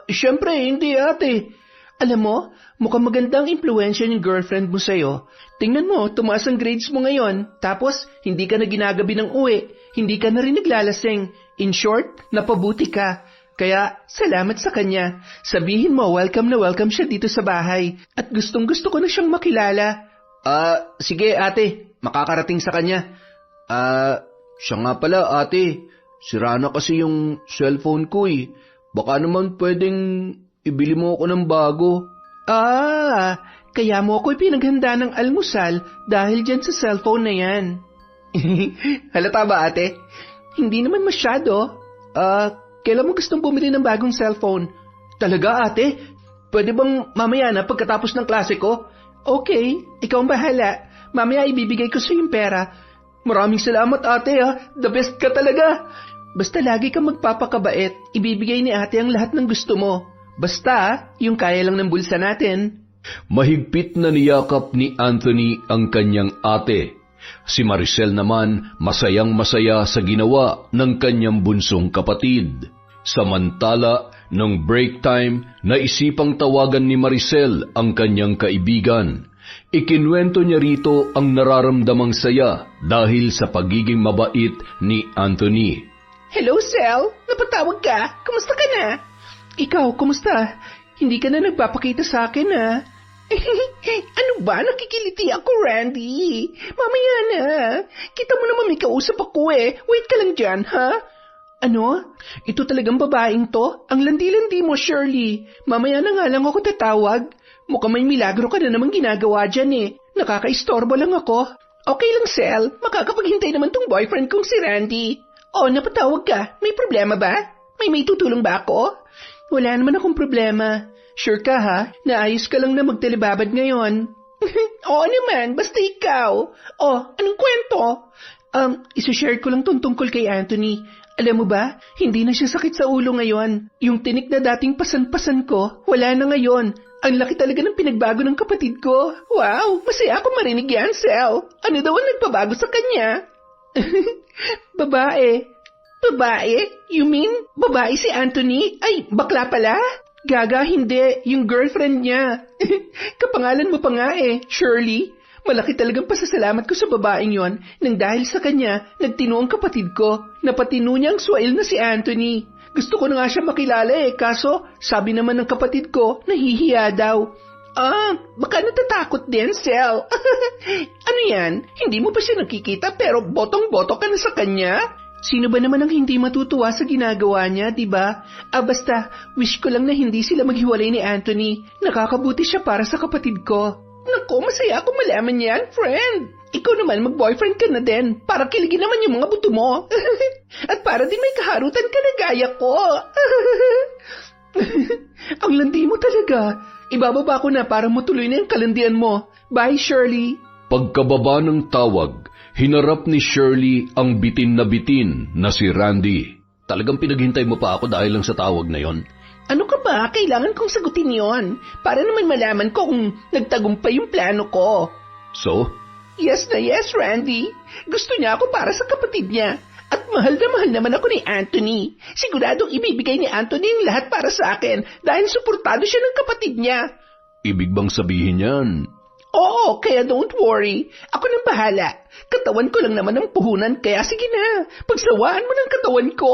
Siyempre, hindi, ate. Alam mo, mukhang magandang impluensya yung girlfriend mo sa'yo. Tingnan mo, tumaas ang grades mo ngayon. Tapos, hindi ka na ginagabi ng uwi. Hindi ka na rin naglalasing. In short, napabuti ka. Kaya, salamat sa kanya. Sabihin mo, welcome na welcome siya dito sa bahay. At gustong-gusto ko na siyang makilala. Sige, ate. Makakarating sa kanya. Siya nga pala, ate. Sira na kasi yung cellphone ko eh. Baka naman pwedeng ibili mo ako ng bago. Kaya mo ako pinaghanda ng almusal dahil dyan sa cellphone na yan. Halata ba, ate? Hindi naman masyado. Kailan mo gustong bumili ng bagong cellphone? Talaga, ate? Pwede bang mamaya na pagkatapos ng klase ko? Okay, ikaw ang bahala. Mamaya ibibigay ko sa yung pera. Maraming salamat, ate, ha? The best ka talaga. Basta lagi kang magpapakabait. Ibibigay ni ate ang lahat ng gusto mo. Basta, yung kaya lang ng bulsa natin. Mahigpit na niyakap ni Anthony ang kanyang ate. Si Maricel naman masayang-masaya sa ginawa ng kanyang bunsong kapatid. Samantala, nung break time, naisipang tawagan ni Maricel ang kanyang kaibigan. Ikinwento niya rito ang nararamdamang saya dahil sa pagiging mabait ni Anthony. Hello, Sel. Napatawag ka? Kumusta ka na? Ikaw, kumusta? Hindi ka na nagpapakita sa akin, ha? Ano ba? Nakikiliti ako, Randy. Mamaya na. Kita mo naman may kausap ako eh. Wait ka lang dyan, ha? Ano? Ito talagang babaeng to? Ang landi-landi mo, Shirley. Mamaya na nga lang ako tatawag. Mukhang may milagro ka na naman ginagawa dyan eh. Nakakaistorbo lang ako. Okay lang, Sel. Makakapaghintay naman tong boyfriend kong si Randy. Oh, napatawag ka. May problema ba? May tutulong ba ako? Wala naman akong problema. Sure ka ha? Naayos ka lang na magtelebabad ngayon. Oo naman, basta ikaw. Oh, anong kwento? Isashare ko lang tungkol kay Anthony. Alam mo ba, hindi na siya sakit sa ulo ngayon. Yung tinik na dating pasan-pasan ko, wala na ngayon. Ang laki talaga ng pinagbago ng kapatid ko. Wow, masaya ako marinig yan, Sel. Ano daw ang nagpabago sa kanya? Babae. Babae? You mean, babae si Anthony? Ay, bakla pala? Gaga, hindi. Yung girlfriend niya. Kapangalan mo pa nga eh, Shirley. Malaki talagang pasasalamat ko sa babaeng yon nang dahil sa kanya, nagtino ang kapatid ko. Napatino niya ang swail na si Anthony. Gusto ko na nga siya makilala eh, kaso sabi naman ng kapatid ko, nahihiya daw. Baka natatakot din, Sel. Ano yan? Hindi mo pa siya nakikita pero botong-boto ka na sa kanya? Sino ba naman ang hindi matutuwa sa ginagawa niya, di ba? Basta, wish ko lang na hindi sila maghiwalay ni Anthony. Nakakabuti siya para sa kapatid ko. Naku, masaya ako malaman yan, friend. Ikaw naman, mag-boyfriend ka na din para kiligin naman yung mga buto mo. At para din may kaharutan ka na gaya ko. Ang landi mo talaga. Ibababa ko na para matuloy na yung kalandian mo. Bye, Shirley. Pagkababa ng tawag, hinarap ni Shirley ang bitin na si Randy. Talagang pinaghintay mo pa ako dahil lang sa tawag na yon? Ano ka ba? Kailangan kong sagutin yon para naman malaman ko kung nagtagumpay yung plano ko. So? Yes na yes, Randy. Gusto niya ako para sa kapatid niya. At mahal na mahal naman ako ni Anthony. Siguradong ibibigay ni Anthony ang lahat para sa akin dahil suportado siya ng kapatid niya. Ibig bang sabihin yan? Oo, kaya don't worry. Ako nang bahala. Katawan ko lang naman ang puhunan, kaya sige na. Pagsawaan mo ng katawan ko.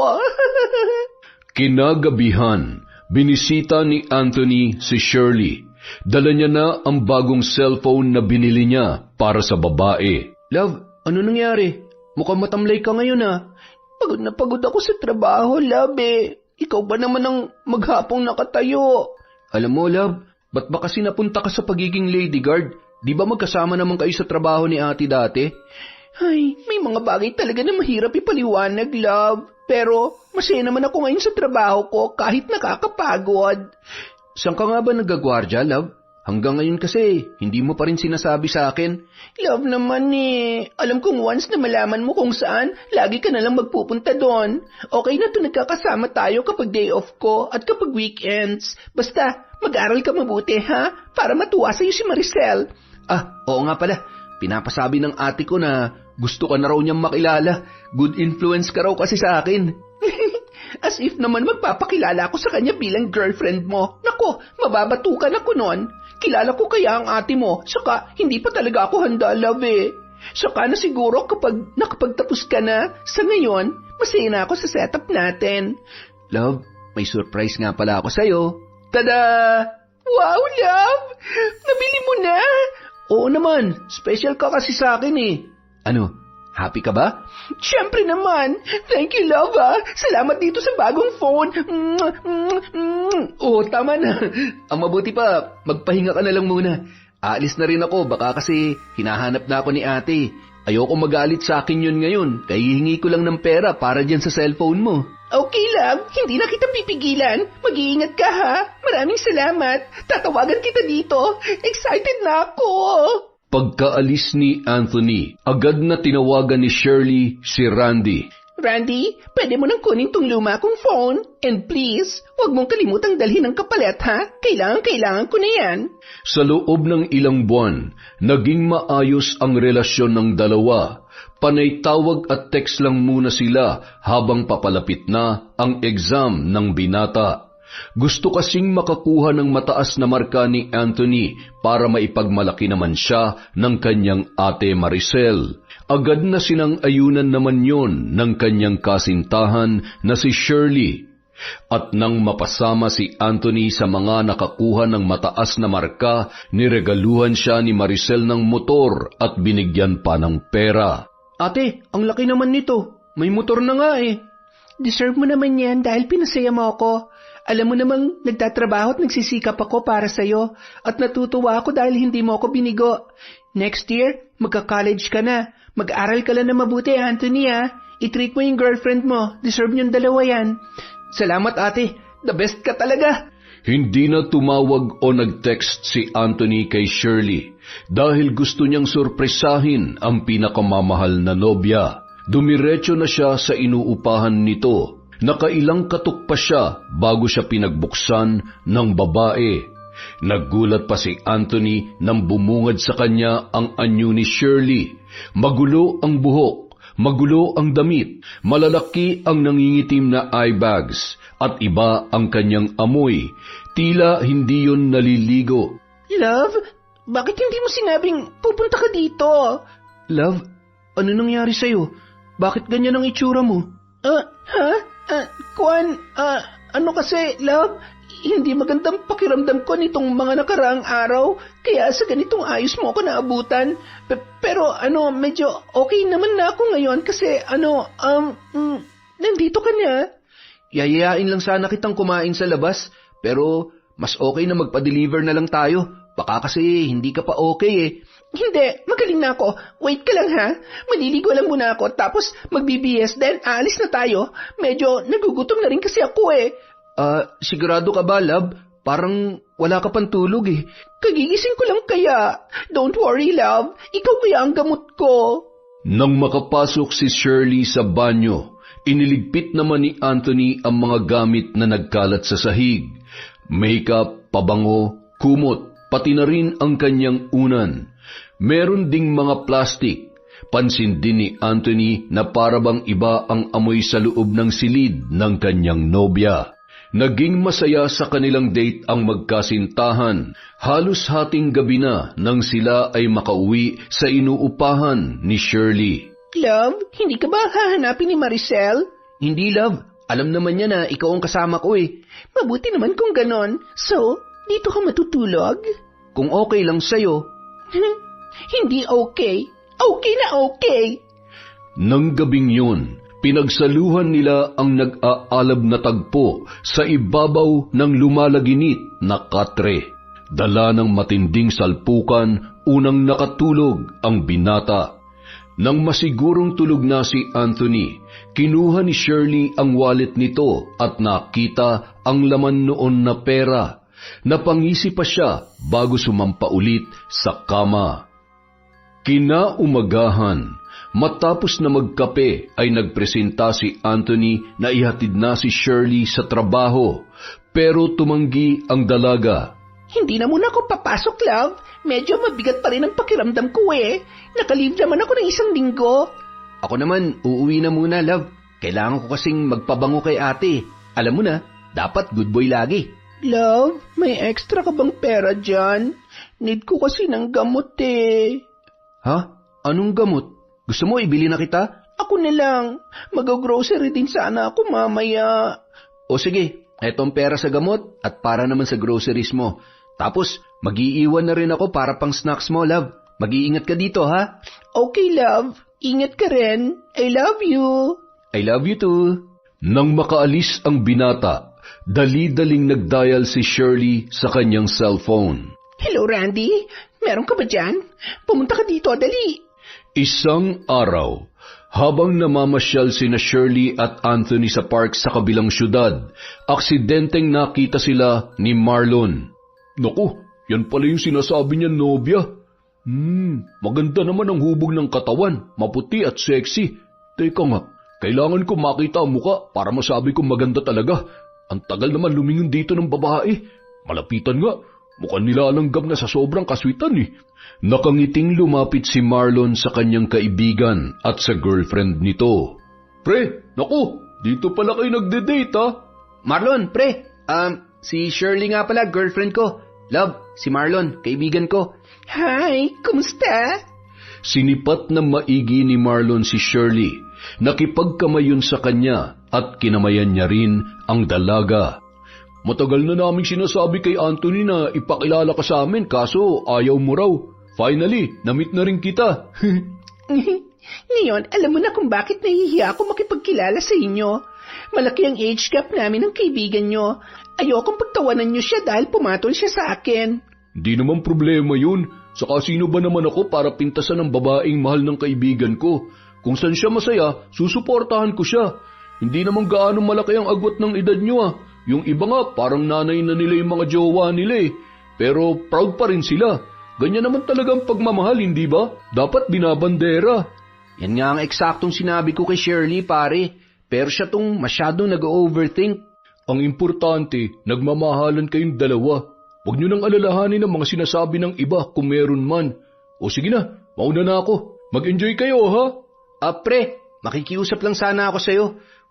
Kinagabihan, binisita ni Anthony si Shirley. Dala niya na ang bagong cellphone na binili niya para sa babae. Love, ano nangyari? Mukhang matamlay ka ngayon Pagod na pagod ako sa trabaho, love eh. Ikaw ba naman ang maghapong nakatayo? Alam mo, love, ba't ba kasi napunta ka sa pagiging lady guard? Di ba magkasama naman kayo sa trabaho ni ate dati? Ay, may mga bagay talaga na mahirap ipaliwanag, love. Pero masaya naman ako ngayon sa trabaho ko kahit nakakapagod. Saan ka nga ba nagagwardya, love? Hanggang ngayon kasi, hindi mo pa rin sinasabi sa akin. Love naman eh. Alam kong once na malaman mo kung saan, lagi ka nalang magpupunta doon. Okay na to nagkakasama tayo kapag day off ko at kapag weekends. Basta, mag-aral ka mabuti ha? Para matuwa sa'yo si Maricel. Oo nga pala. Pinapasabi ng ate ko na gusto ka na raw niyang makilala. Good influence ka raw kasi sa akin. As if naman magpapakilala ako sa kanya bilang girlfriend mo. Nako, mababatukan ako nun. Kilala ko kaya ang ate mo, saka hindi pa talaga ako handa, love eh. Saka na siguro kapag nakapagtapos ka na, sa ngayon, masaya na ako sa setup natin. Love, may surprise nga pala ako sa'yo. Tada! Wow, love! Nabili mo na! Oo naman, special ka kasi sa akin eh. Ano, happy ka ba? Siyempre naman! Thank you, love Salamat dito sa bagong phone! Oo, tama na. Ang mabuti pa, magpahinga ka na lang muna. Aalis na rin ako, baka kasi hinahanap na ako ni ate. Ayoko magalit sa akin yun ngayon, kaya hihingi ko lang ng pera para dyan sa cellphone mo. Okay lang, hindi na kita pipigilan. Mag-iingat ka ha. Maraming salamat. Tatawagan kita dito. Excited na ako. Pagkaalis ni Anthony, agad na tinawagan ni Shirley si Randy. Randy, pwede mo nang kunin tong luma kong phone. And please, huwag mong kalimutang dalhin ang kapalit ha. Kailangan ko na yan. Sa loob ng ilang buwan, naging maayos ang relasyon ng dalawa. Panay tawag at text lang muna sila habang papalapit na ang exam ng binata. Gusto kasing makakuha ng mataas na marka ni Anthony para maipagmalaki naman siya ng kanyang ate Maricel. Agad na sinang-ayunan naman yon ng kanyang kasintahan na si Shirley. At nang mapasama si Anthony sa mga nakakuha ng mataas na marka, niregaluhan siya ni Maricel ng motor at binigyan pa ng pera. Ate, ang laki naman nito. May motor na nga eh. Deserve mo naman yan dahil pinasaya mo ako. Alam mo namang nagtatrabaho at nagsisikap ako para sa'yo at natutuwa ako dahil hindi mo ako binigo. Next year, magka-college ka na. Mag-aral ka lang na mabuti, Anthony ha. I-treat mo yung girlfriend mo. Deserve niyong dalawa yan. Salamat ate. The best ka talaga. Hindi na tumawag o nag-text si Anthony kay Shirley dahil gusto niyang sorpresahin ang pinakamamahal na nobya. Dumiretso na siya sa inuupahan nito. Nakailang katok pa siya bago siya pinagbuksan ng babae. Naggulat pa si Anthony nang bumungad sa kanya ang anyo ni Shirley. Magulo ang buhok, magulo ang damit, malalaki ang nangingitim na eye bags, at iba ang kanyang amoy. Tila hindi yun naliligo. Love, bakit hindi mo sinabing pupunta ka dito? Love, ano nangyari sa'yo? Bakit ganyan ang itsura mo? Kasi, love, hindi magandang pakiramdam ko nitong mga nakaraang araw, kaya sa ganitong ayos mo ako naabutan. Pero medyo okay naman na ako ngayon kasi nandito ka na. Yayayain lang sana kitang kumain sa labas, pero mas okay na magpa-deliver na lang tayo. Baka kasi hindi ka pa okay eh. Hindi, magaling na ako. Wait ka lang ha. Maliligo lang muna ako tapos magbibihis then aalis na tayo. Medyo nagugutom na rin kasi ako eh. Sigurado ka ba, love? Parang wala ka pang tulog eh. Kagigising ko lang kaya. Don't worry, love. Ikaw kaya ang gamot ko. Nang makapasok si Shirley sa banyo, iniligpit naman ni Anthony ang mga gamit na nagkalat sa sahig. Makeup, pabango, kumot, pati na rin ang kanyang unan. Meron ding mga plastik. Pansin din ni Anthony na parabang iba ang amoy sa loob ng silid ng kanyang nobya. Naging masaya sa kanilang date ang magkasintahan. Halos hating gabi na nang sila ay makauwi sa inuupahan ni Shirley. Love, hindi ka ba hahanapin ni Maricel? Hindi, love. Alam naman niya na ikaw ang kasama ko eh. Mabuti naman kung ganon. So, dito ka matutulog? Kung okay lang sa'yo. Hindi okay. Okay na okay. Nang gabing yun, pinagsaluhan nila ang nag-aalab na tagpo sa ibabaw ng lumalaginit na katre. Dala ng matinding salpukan, unang nakatulog ang binata. Nang masigurong tulog na si Anthony, kinuha ni Shirley ang wallet nito at nakita ang laman noon na pera. Napangisi pa siya bago sumampa ulit sa kama. Kinaumagahan, matapos na magkape ay nagpresenta si Anthony na ihatid na si Shirley sa trabaho, pero tumanggi ang dalaga. Hindi na muna ako papasok, love. Medyo mabigat pa rin ang pakiramdam ko eh. Nakalive naman ako ng 1 linggo. Ako naman, uuwi na muna, love. Kailangan ko kasing magpabango kay ate. Alam mo na, dapat good boy lagi. Love, may extra ka bang pera dyan? Need ko kasi ng gamot eh. Ha? Anong gamot? Gusto mo ibili na kita? Ako na lang. Mag-grocery din sana ako mamaya. O sige, etong pera sa gamot at para naman sa groceries mo. Tapos, mag-iiwan na rin ako para pang snacks mo, love. Mag-iingat ka dito, ha? Okay, love. Ingat ka rin. I love you. I love you too. Nang makaalis ang binata, dali-daling nagdial si Shirley sa kanyang cellphone. Hello, Randy. Meron ka ba dyan? Pumunta ka dito, dali. Isang araw, habang namamasyal sina Shirley at Anthony sa park sa kabilang syudad, aksidenteng nakita sila ni Marlon. Naku, yan pala yung sinasabi niya nobya. Maganda naman ang hubog ng katawan, maputi at sexy. Teka nga, kailangan ko makita ang muka para masabi kong maganda talaga. Ang tagal naman lumingon dito ng babae. Malapitan nga, mukhang nilalanggam na sa sobrang kaswitan eh. Nakangiting lumapit si Marlon sa kanyang kaibigan at sa girlfriend nito. Pre, naku, dito pala kayo nagde-date ha? Marlon, pre, si Shirley nga pala, girlfriend ko. Love, si Marlon, kaibigan ko. Hi, kumusta? Sinipat na maigi ni Marlon si Shirley. Nakipagkamayon sa kanya at kinamayan niya rin ang dalaga. Matagal na naming sinasabi kay Anthony na ipakilala ka sa amin kaso ayaw mo raw. Finally, na-meet na rin kita. Ngayon, alam mo na kung bakit nahihiya ako makipagkilala sa inyo. Malaki ang age gap namin ng kaibigan nyo. Ayokong pagtawanan nyo siya dahil pumatol siya sa akin. Di naman problema yun. Saka sino ba naman ako para pintasan ng babaeng mahal ng kaibigan ko? Kung saan siya masaya, susuportahan ko siya. Hindi naman gaano malaki ang agwat ng edad nyo ah. Yung iba nga, parang nanay na nila yung mga jowa nila eh. Pero proud pa rin sila. Ganyan naman talagang pagmamahal, hindi ba? Dapat binabandera. Yan nga ang eksaktong sinabi ko kay Shirley, pare. Pero siya tong masyadong nag-overthink. Ang importante, nagmamahalan kayong dalawa. Huwag nyo nang alalahanin ang mga sinasabi ng iba kung meron man. O sige na, mauna na ako. Mag-enjoy kayo ha? Pre, makikiusap lang sana ako sa'yo.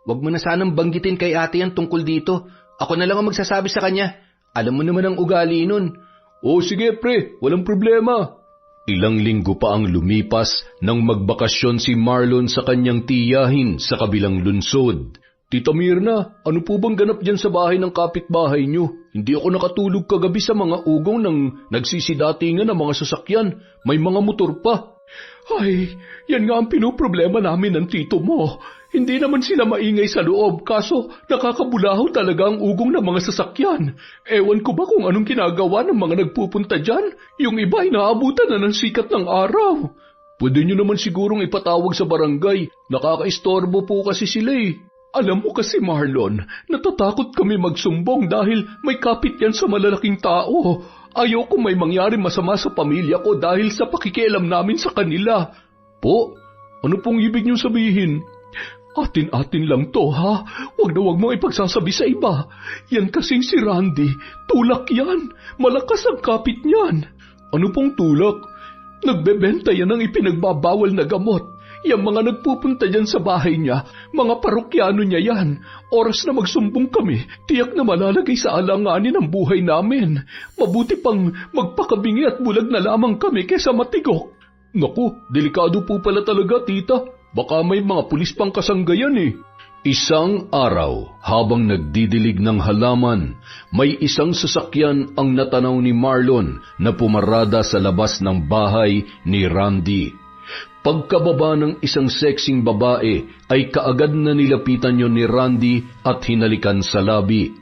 Huwag mo na sanang banggitin kay ate yan tungkol dito. Ako na lang ang magsasabi sa kanya. Alam mo naman ang ugali nun. O sige pre, walang problema. Ilang linggo pa ang lumipas nang magbakasyon si Marlon sa kanyang tiyahin sa kabilang lungsod. Tita Mirna, ano po bang ganap dyan sa bahay ng kapitbahay nyo? Hindi ako nakatulog kagabi sa mga ugong ng nagsisidatingan ng mga sasakyan. May mga motor pa. Ay, yan nga ang pinoproblema namin ng tito mo. Hindi naman sila maingay sa loob, kaso nakakabulahaw talaga ang ugong ng mga sasakyan. Ewan ko ba kung anong ginagawa ng mga nagpupunta dyan? Yung iba ay naabutan na ng sikat ng araw. Pwede nyo naman sigurong ipatawag sa barangay. Nakakaistorbo po kasi sila eh. Alam mo kasi Marlon, natatakot kami magsumbong dahil may kapit yan sa malalaking tao. Ayaw ko may mangyari masama sa pamilya ko dahil sa pakikialam namin sa kanila. Po, ano pong ibig niyong sabihin? Atin-atin lang to ha, wag na wag mo ipagsasabi sa iba. Yan kasing si Randy, tulak yan, malakas ang kapit niyan. Ano pong tulak? Nagbebenta yan ng ipinagbabawal na gamot. Yung mga nagpupunta dyan sa bahay niya, mga parokyano niya yan. Oras na magsumbong kami, tiyak na malalagay sa alanganin ang buhay namin. Mabuti pang magpakabingi at bulag na lamang kami kesa matigok. Naku, delikado po pala talaga, tita. Baka may mga pulis pang kasanggayan eh. Isang araw, habang nagdidilig ng halaman, may isang sasakyan ang natanaw ni Marlon na pumarada sa labas ng bahay ni Randy. Pagkababa ng isang sexing babae ay kaagad na nilapitan yon ni Randy at hinalikan sa labi.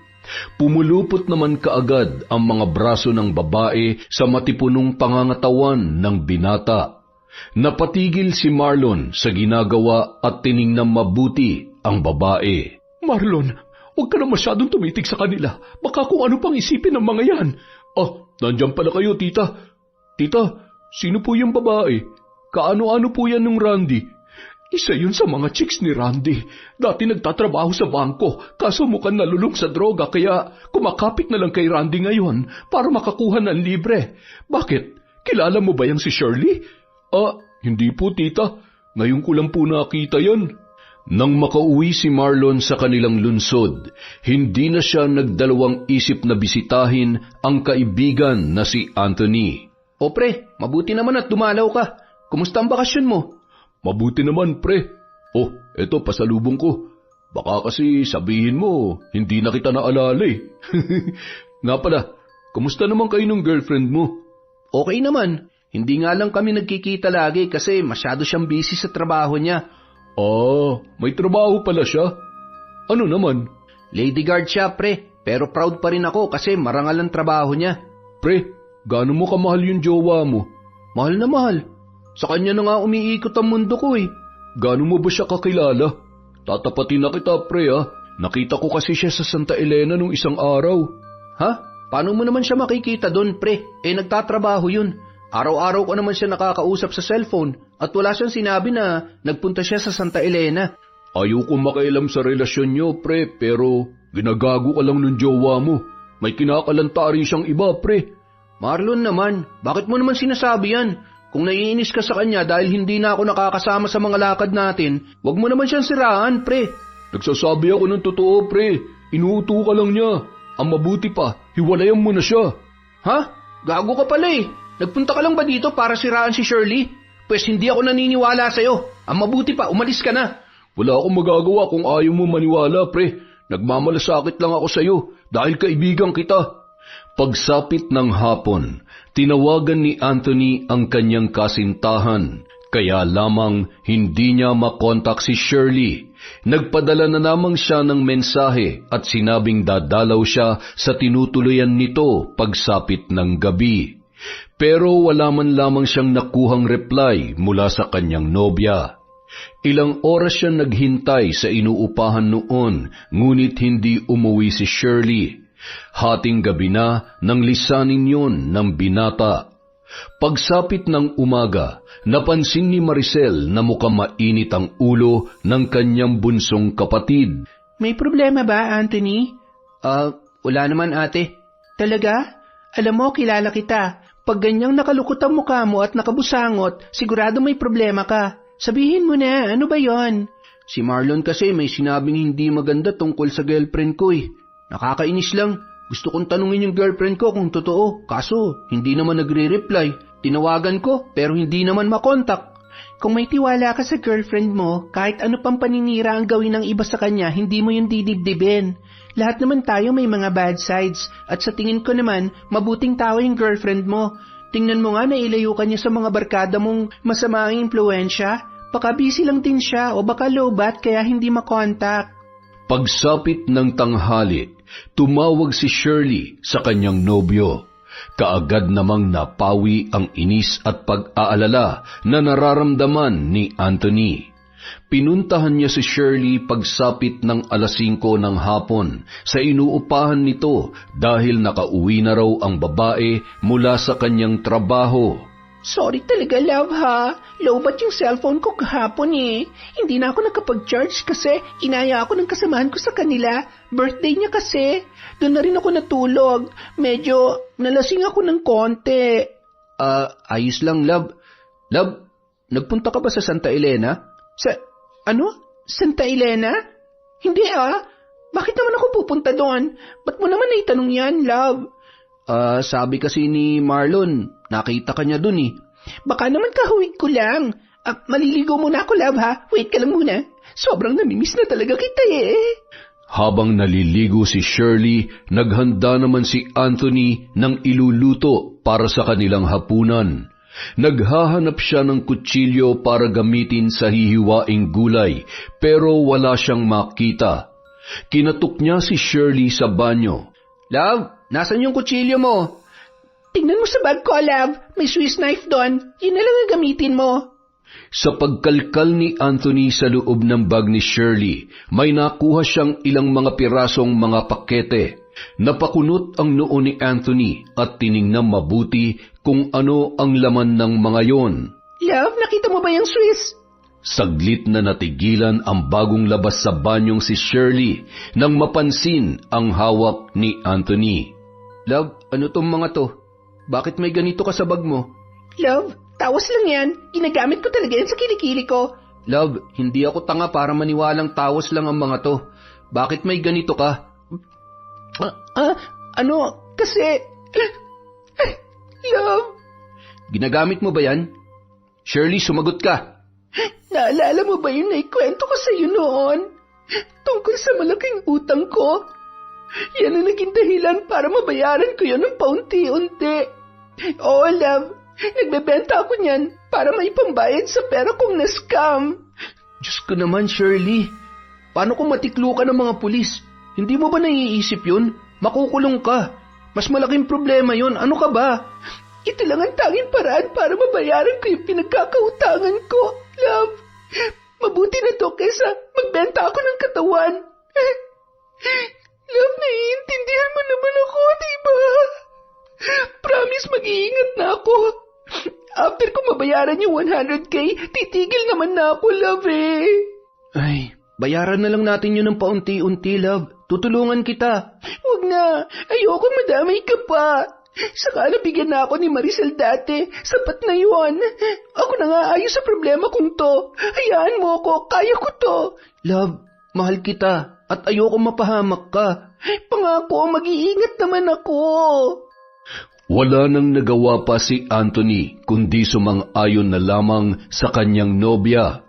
Pumulupot naman kaagad ang mga braso ng babae sa matipunong pangangatawan ng binata. Napatigil si Marlon sa ginagawa at tiningnan mabuti ang babae. Marlon, huwag ka na masyadong tumitig sa kanila. Baka kung ano pang isipin ng mga yan. Nandiyan pala kayo, tita. Tita, sino po yung babae? Kaano-ano po yan ng Randy? Isa yun sa mga chicks ni Randy. Dati nagtatrabaho sa bangko, kaso mukhang nalulung sa droga kaya kumakapit na lang kay Randy ngayon para makakuha ng libre. Bakit? Kilala mo ba yang si Shirley? Hindi po tita. Ngayon ko lang po nakita yan. Nang makauwi si Marlon sa kanilang lunsod, hindi na siya nagdalawang isip na bisitahin ang kaibigan na si Anthony. O pre, mabuti naman at dumalaw ka. Kumusta ang bakasyon mo? Mabuti naman, pre. Eto, pasalubong ko. Baka kasi sabihin mo, hindi na kita naalala eh. Nga pala, kumusta naman kayo ng girlfriend mo? Okay naman. Hindi nga lang kami nagkikita lagi kasi masyado siyang busy sa trabaho niya. May trabaho pala siya. Ano naman? Lady guard siya, pre. Pero proud pa rin ako kasi marangal ang trabaho niya. Pre, gaano mo kamahal yung jowa mo? Mahal na mahal. Sa kanya na nga umiikot ang mundo ko eh. Gaano mo ba siya kakilala? Tatapatin na kita, pre ha. Nakita ko kasi siya sa Santa Elena nung isang araw. Ha? Paano mo naman siya makikita doon, pre? Nagtatrabaho yun. Araw-araw ko naman siya nakakausap sa cellphone at wala siyang sinabi na nagpunta siya sa Santa Elena. Ayaw ko makialam sa relasyon niyo, pre, pero ginagago ka lang ng jowa mo. May kinakalanta rin siyang iba, pre. Marlon naman, bakit mo naman sinasabi yan? Kung naiinis ka sa kanya dahil hindi na ako nakakasama sa mga lakad natin, wag mo naman siyang siraan, pre. Nagsasabi ako ng totoo, pre. Inuuto ka lang niya. Ang mabuti pa, hiwalayan mo na siya. Ha? Gago ka pala eh. Nagpunta ka lang ba dito para siraan si Shirley? Pues hindi ako naniniwala sa'yo. Ang mabuti pa, umalis ka na. Wala akong magagawa kung ayaw mo maniwala, pre. Nagmamalasakit lang ako sa'yo dahil kaibigan kita. Pagsapit ng hapon, tinawagan ni Anthony ang kanyang kasintahan, kaya lamang hindi niya makontak si Shirley. Nagpadala na lamang siya ng mensahe at sinabing dadalaw siya sa tinutuluyan nito pagsapit ng gabi. Pero wala man lamang siyang nakuhang reply mula sa kanyang nobya. Ilang oras siya naghintay sa inuupahan noon, ngunit hindi umuwi si Shirley. Hating gabi na nang lisanin yon ng binata. Pagsapit ng umaga, napansin ni Maricel na mukhang mainit ang ulo ng kanyang bunsong kapatid. May problema ba, Anthony? Wala naman ate. Talaga? Alam mo, kilala kita. Pag ganyang nakalukot ang mukha mo at nakabusangot, sigurado may problema ka. Sabihin mo na, ano ba yon? Si Marlon kasi may sinabing hindi maganda tungkol sa girlfriend ko eh. Nakakainis lang. Gusto kong tanungin yung girlfriend ko kung totoo. Kaso, hindi naman nagre-reply. Tinawagan ko pero hindi naman makontak. Kung may tiwala ka sa girlfriend mo, kahit ano pang paninira ang gawin ng iba sa kanya, hindi mo yung didibdibin. Lahat naman tayo may mga bad sides, at sa tingin ko naman, mabuting tao yung girlfriend mo. Tingnan mo nga na ilayo ka niya sa mga barkada mong masama ang impluensya. Baka busy lang din siya o baka lowbat kaya hindi makontak. Pagsapit ng tanghali, tumawag si Shirley sa kanyang nobyo. Kaagad namang napawi ang inis at pag-aalala na nararamdaman ni Anthony. Pinuntahan niya si Shirley pagsapit ng 5:00 ng hapon sa inuupahan nito dahil nakauwi na raw ang babae mula sa kanyang trabaho. Sorry talaga, love, ha? Lowbat yung cellphone ko kahapon eh. Hindi na ako nakapag-charge kasi inaya ako ng kasamahan ko sa kanila. Birthday niya kasi. Doon na rin ako natulog. Medyo nalasing ako ng konti. Ayos lang, love. Love, nagpunta ka ba sa Santa Elena? Santa Elena? Hindi Bakit naman ako pupunta doon? Ba't mo naman naitanong yan, love? Sabi kasi ni Marlon, nakita ka niya dun eh. Baka naman kahuwig ko lang. Maliligo muna ako, love, ha? Wait ka lang muna. Sobrang namimiss na talaga kita eh. Habang naliligo si Shirley, naghanda naman si Anthony ng iluluto para sa kanilang hapunan. Naghahanap siya ng kutsilyo para gamitin sa hihiwaing gulay, pero wala siyang makita. Kinatok niya si Shirley sa banyo. Love, nasan yung kutsilyo mo? Tingnan mo sa bag ko, love. May Swiss knife doon. Yun na lang ang gamitin mo. Sa pagkalkal ni Anthony sa loob ng bag ni Shirley, may nakuha siyang ilang mga pirasong mga pakete. Napakunot ang noo ni Anthony at tiningnan mabuti kung ano ang laman ng mga yon. Love, nakita mo ba yung Swiss? Saglit na natigilan ang bagong labas sa banyong si Shirley nang mapansin ang hawak ni Anthony. Love, ano tong mga to? Bakit may ganito ka sa bag mo? Love, tawas lang yan. Ginagamit ko talaga yan sa kilikili ko. Love, hindi ako tanga para maniwalang tawas lang ang mga to. Bakit may ganito ka? Kasi... Love... Ginagamit mo ba yan? Shirley, sumagot ka. Naalala mo ba yung naikwento ko sa iyo noon? Tungkol sa malaking utang ko? Yan ang naging dahilan para mabayaran ko yun ng paunti-unti. Oo, love. Nagbebenta ako niyan para may pambayad sa pera kong na-scam. Diyos ko naman, Shirley. Paano kung matiklo ka ng mga pulis? Hindi mo ba naiisip yun? Makukulong ka. Mas malaking problema yun. Ano ka ba? Ito lang ang tanging paraan para mabayaran ko yung pinagkakautangan ko, love. Mabuti na to kaysa magbenta ako ng katawan. Love, naiintindihan mo naman ako, diba? Promise, mag-iingat na ako. After ko mabayaran yung 100K, titigil naman na ako, love eh. Ay, bayaran na lang natin yun ng paunti-unti, love. Tutulungan kita. Huwag na. Ayoko madamay ka pa. Saka nabigyan na ako ni Maricel dati. Sapat na yun. Ako na nga ayos sa problema kong to. Hayaan mo ako. Kaya ko to. Love, mahal kita. At ayoko mapahamak ka. Pangako, mag-iingat naman ako. Wala nang nagawa pa si Anthony kundi sumang-ayon na lamang sa kanyang nobya.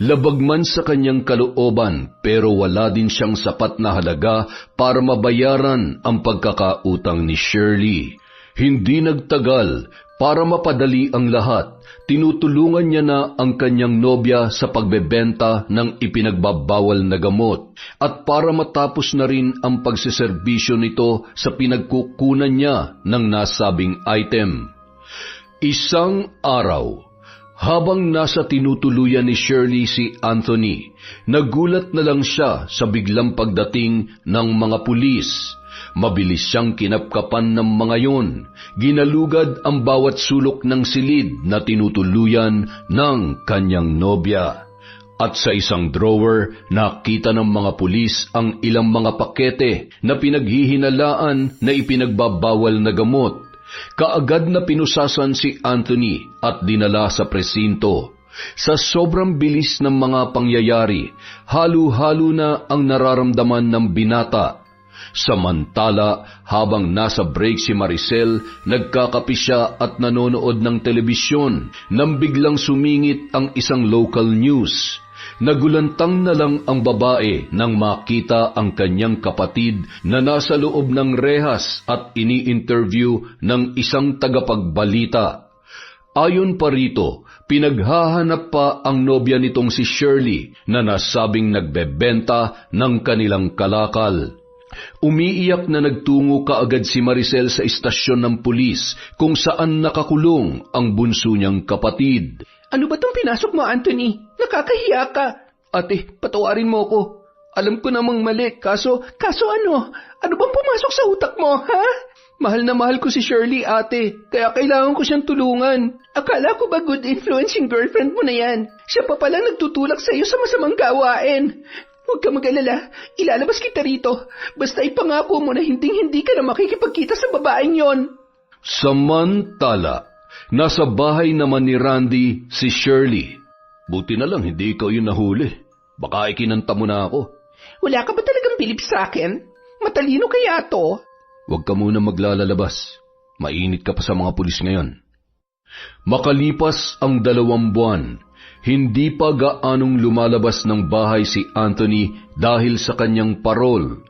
Labag man sa kanyang kalooban pero wala din siyang sapat na halaga para mabayaran ang pagkakautang ni Shirley. Hindi nagtagal, para mapadali ang lahat, tinutulungan niya na ang kanyang nobya sa pagbebenta ng ipinagbabawal na gamot at para matapos na rin ang pagseserbisyo nito sa pinagkukunan niya ng nasabing item. Isang araw, habang nasa tinutuluyan ni Shirley si Anthony, nagulat na lang siya sa biglang pagdating ng mga pulis. Mabilis siyang kinapkapan ng mga yon. Ginalugad ang bawat sulok ng silid na tinutuluyan ng kanyang nobya. At sa isang drawer, nakita ng mga pulis ang ilang mga pakete na pinaghihinalaan na ipinagbabawal na gamot. Kaagad na pinusasan si Anthony at dinala sa presinto. Sa sobrang bilis ng mga pangyayari, halo-halo na ang nararamdaman ng binata. Samantala, habang nasa break si Maricel, nagkakape siya at nanonood ng telebisyon nang biglang sumingit ang isang local news. Nagulantang na lang ang babae nang makita ang kanyang kapatid na nasa loob ng rehas at ini-interview ng isang tagapagbalita. Ayon pa rito, pinaghahanap pa ang nobya nitong si Shirley na nasabing nagbebenta ng kanilang kalakal. Umiiyak na nagtungo kaagad si Maricel sa istasyon ng pulis kung saan nakakulong ang bunso niyang kapatid. Ano ba tong pinasok mo, Anthony? Nakakahiya ka. Ate, patawarin mo ko. Alam ko namang mali, kaso ano? Ano bang pumasok sa utak mo, ha? mahal na mahal ko si Shirley, ate. Kaya kailangan ko siyang tulungan. Akala ko ba good influence yung girlfriend mo na yan? Siya pa palang nagtutulak sa iyo sa masamang gawain. Huwag ka mag-alala, ilalabas kita rito. Basta ipangako mo na hindi ka na makikipagkita sa babaeng yon. Samantala, nasa bahay naman ni Randy si Shirley. Buti na lang hindi ikaw yung nahuli. Baka ikinanta mo na ako. Wala ka ba talagang bilib sa akin? Matalino kaya to? Huwag ka muna maglalalabas. Mainit ka pa sa mga pulis ngayon. Makalipas ang 2 buwan, hindi pa gaanong lumalabas ng bahay si Anthony dahil sa kanyang parol.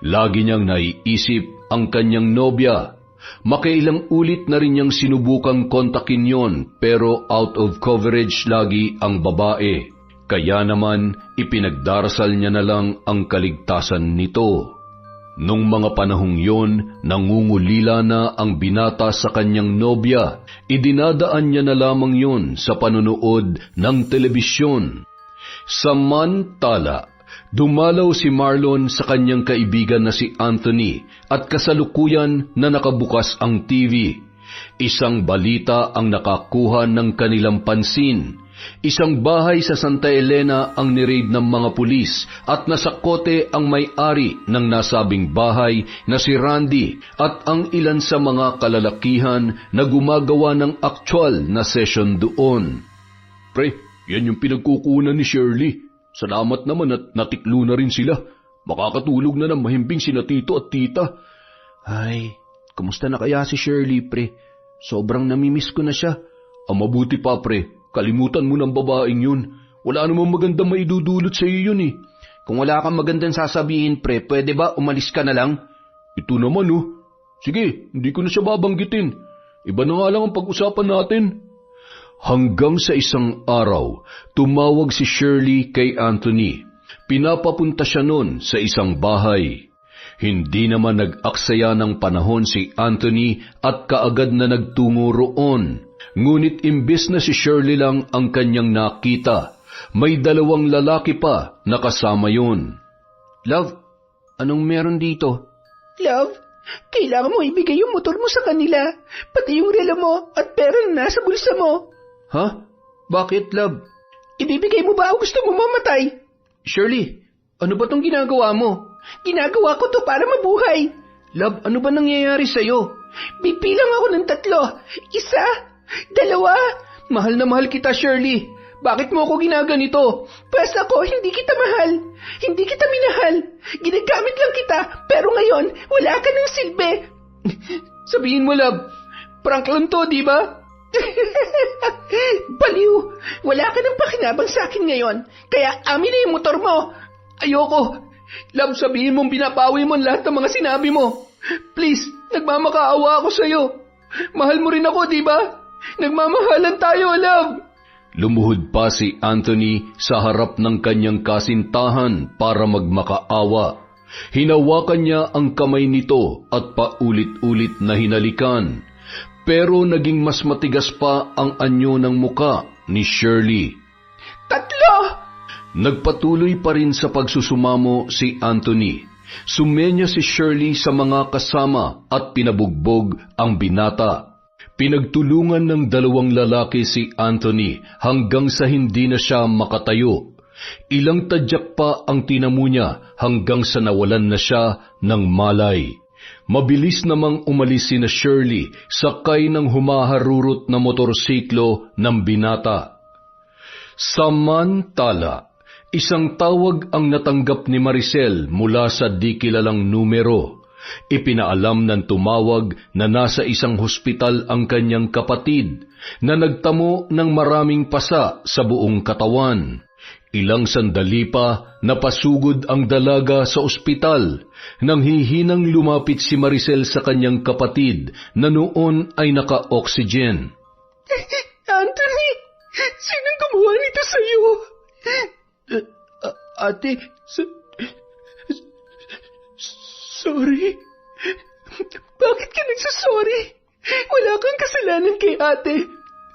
Lagi niyang naiisip ang kanyang nobya. Makailang ulit na rin niyang sinubukang kontakin yon pero out of coverage lagi ang babae. Kaya naman ipinagdarasal niya na lang ang kaligtasan nito. Nung mga panahong yon, nangungulila na ang binata sa kanyang nobya. Idinadaan niya na lamang yon sa panonood ng telebisyon. Samantala, dumalaw si Marlon sa kanyang kaibigan na si Anthony at kasalukuyan na nakabukas ang TV. Isang balita ang nakakuha ng kanilang pansin. Isang bahay sa Santa Elena ang nireid ng mga pulis at nasakote ang may-ari ng nasabing bahay na si Randy at ang ilan sa mga kalalakihan na gumagawa ng aktwal na session doon. Pre, yan yung pinagkukunan ni Shirley. Salamat naman at natiklo na rin sila. Makakatulog na ng mahimbing sina tito at tita. Ay, kumusta na kaya si Shirley, pre? Sobrang namimiss ko na siya. Ang mabuti pa, pre, kalimutan mo ng babaeng yun. Wala namang magandang maidudulot sa iyo yun eh. Kung wala kang magandang sasabihin, pre, pwede ba umalis ka na lang? Ito naman oh. Sige, hindi ko na siya babanggitin. Iba na nga lang ang pag-usapan natin. Hanggang sa isang araw, tumawag si Shirley kay Anthony. Pinapapunta siya noon sa isang bahay. Hindi naman nag-aksaya ng panahon si Anthony at kaagad na nagtungo roon. Ngunit imbes na si Shirley lang ang kanyang nakita, may 2 lalaki pa na kasama yun. Love, anong meron dito? Love, kailangan mo ibigay yung motor mo sa kanila, pati yung relo mo at pera na nasa bulsa mo. Ha? Bakit, love? Ibibigay mo ba o gusto mo mamatay? Shirley, ano ba tong ginagawa mo? Ginagawa ko to para mabuhay. Love, ano ba nangyayari sa'yo? Bibilang ako ng 3, 1, 2. Mahal na mahal kita, Shirley. Bakit mo ako ginaganito? Pues ako, hindi kita mahal. Hindi kita minahal. Ginagamit lang kita, pero ngayon, wala ka ng silbi. Sabihin mo, love, prank lang to, di ba? Baliw, wala ka ng pakinabang sa akin ngayon, kaya amin na yung motor mo. Ayoko. Love, sabihin mong binapawi mo lahat ng mga sinabi mo. Please, nagmamakaawa ako sa'yo. Mahal mo rin ako, di ba? Nagmamahalan tayo, love. Lumuhod pa si Anthony sa harap ng kanyang kasintahan para magmakaawa. Hinawakan niya ang kamay nito at paulit-ulit na hinalikan. Pero naging mas matigas pa ang anyo ng muka ni Shirley. 3! Nagpatuloy pa rin sa pagsusumamo si Anthony. Sumenya si Shirley sa mga kasama at pinabugbog ang binata. Pinagtulungan ng 2 lalaki si Anthony hanggang sa hindi na siya makatayo. Ilang tadyak pa ang tinamo niya hanggang sa nawalan na siya ng malay. Mabilis namang umalis sina Shirley sakay ng humaharurot na motorsiklo ng binata. Samantala, Isang tawag ang natanggap ni Maricel mula sa di kilalang numero. Ipinaalam ng tumawag na nasa isang hospital ang kanyang kapatid na nagtamo ng maraming pasa sa buong katawan. Ilang sandali pa napasugod ang dalaga sa ospital nang hihinang lumapit si Maricel sa kanyang kapatid na noon ay naka-oxygen. Anthony, sinong gumawa nito sa'yo? Ate, sorry. Bakit ka nagsasorry? Wala kang kasalanan kay ate.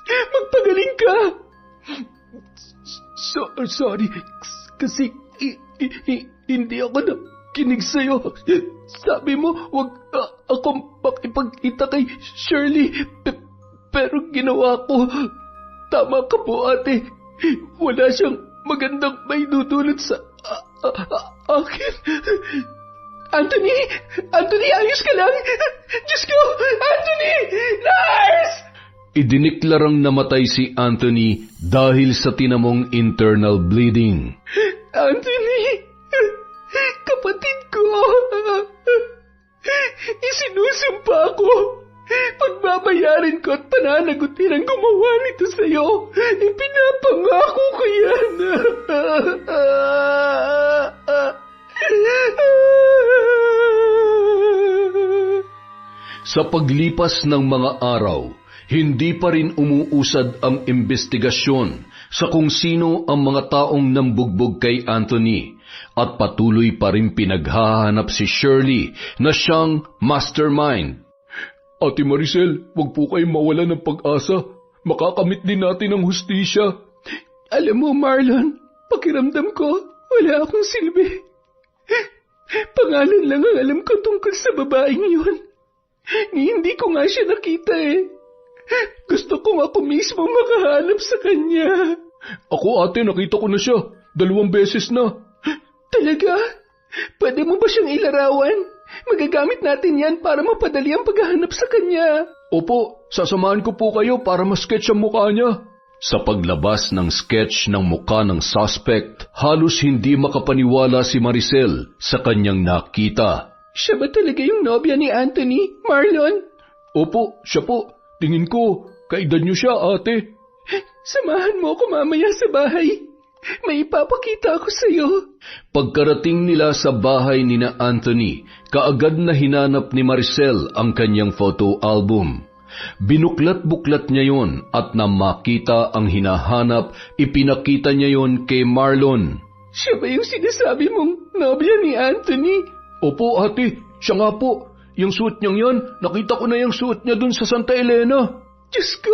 Magpagaling ka. Sorry, kasi hindi ako nakinig sa'yo. Sabi mo, wag akong makipagkita kay Shirley. Pero ginawa ko. Tama ka po, ate. Wala siyang magandang may dudulot sa akin. Anthony, ayos ka lang? Diyos ko, Anthony! Nurse! Idiniklarang namatay si Anthony dahil sa tinamong internal bleeding. Anthony! Kapatid ko! Isinusumpa ko! Pagbabayarin ko at pananagutin ang gumawa nito sa'yo. Ipinapangako ko yan. Sa paglipas ng mga araw, hindi pa rin umuusad ang investigasyon sa kung sino ang mga taong nambugbog kay Anthony at patuloy pa rin pinaghahanap si Shirley na siyang mastermind. Ate Maricel, wag po kayong mawala ng pag-asa. Makakamit din natin ang hustisya. Alam mo, Marlon, pakiramdam ko, wala akong silbi. Pangalan lang ang alam ko tungkol sa babaeng yun. Hindi ko nga siya nakita eh. Gusto kong ako mismo makahanap sa kanya. Ako ate, nakita ko na siya. 2 beses na. Talaga? Pwede mo ba siyang ilarawan? Magagamit natin yan para mapadali ang paghahanap sa kanya. Opo, sasamahan ko po kayo para ma-sketch ang mukha niya. Sa paglabas ng sketch ng mukha ng suspect, halos hindi makapaniwala si Maricel sa kanyang nakita. Siya ba talaga yung nobya ni Anthony, Marlon? Opo, siya po. Tingin ko, kaedad niyo siya, ate. Samahan mo ako mamaya sa bahay. May ipapakita ako sa'yo. Pagkarating nila sa bahay ni na Anthony, kaagad na hinanap ni Maricel ang kanyang photo album. Binuklat-buklat niya yon at nang makita ang hinahanap, ipinakita niya yon kay Marlon. Siya ba yung sinasabi mong nobya ni Anthony? Opo, ate. Siya nga po. Yung suit niyang yan, nakita ko na yung suit niya dun sa Santa Elena. Diyos ko,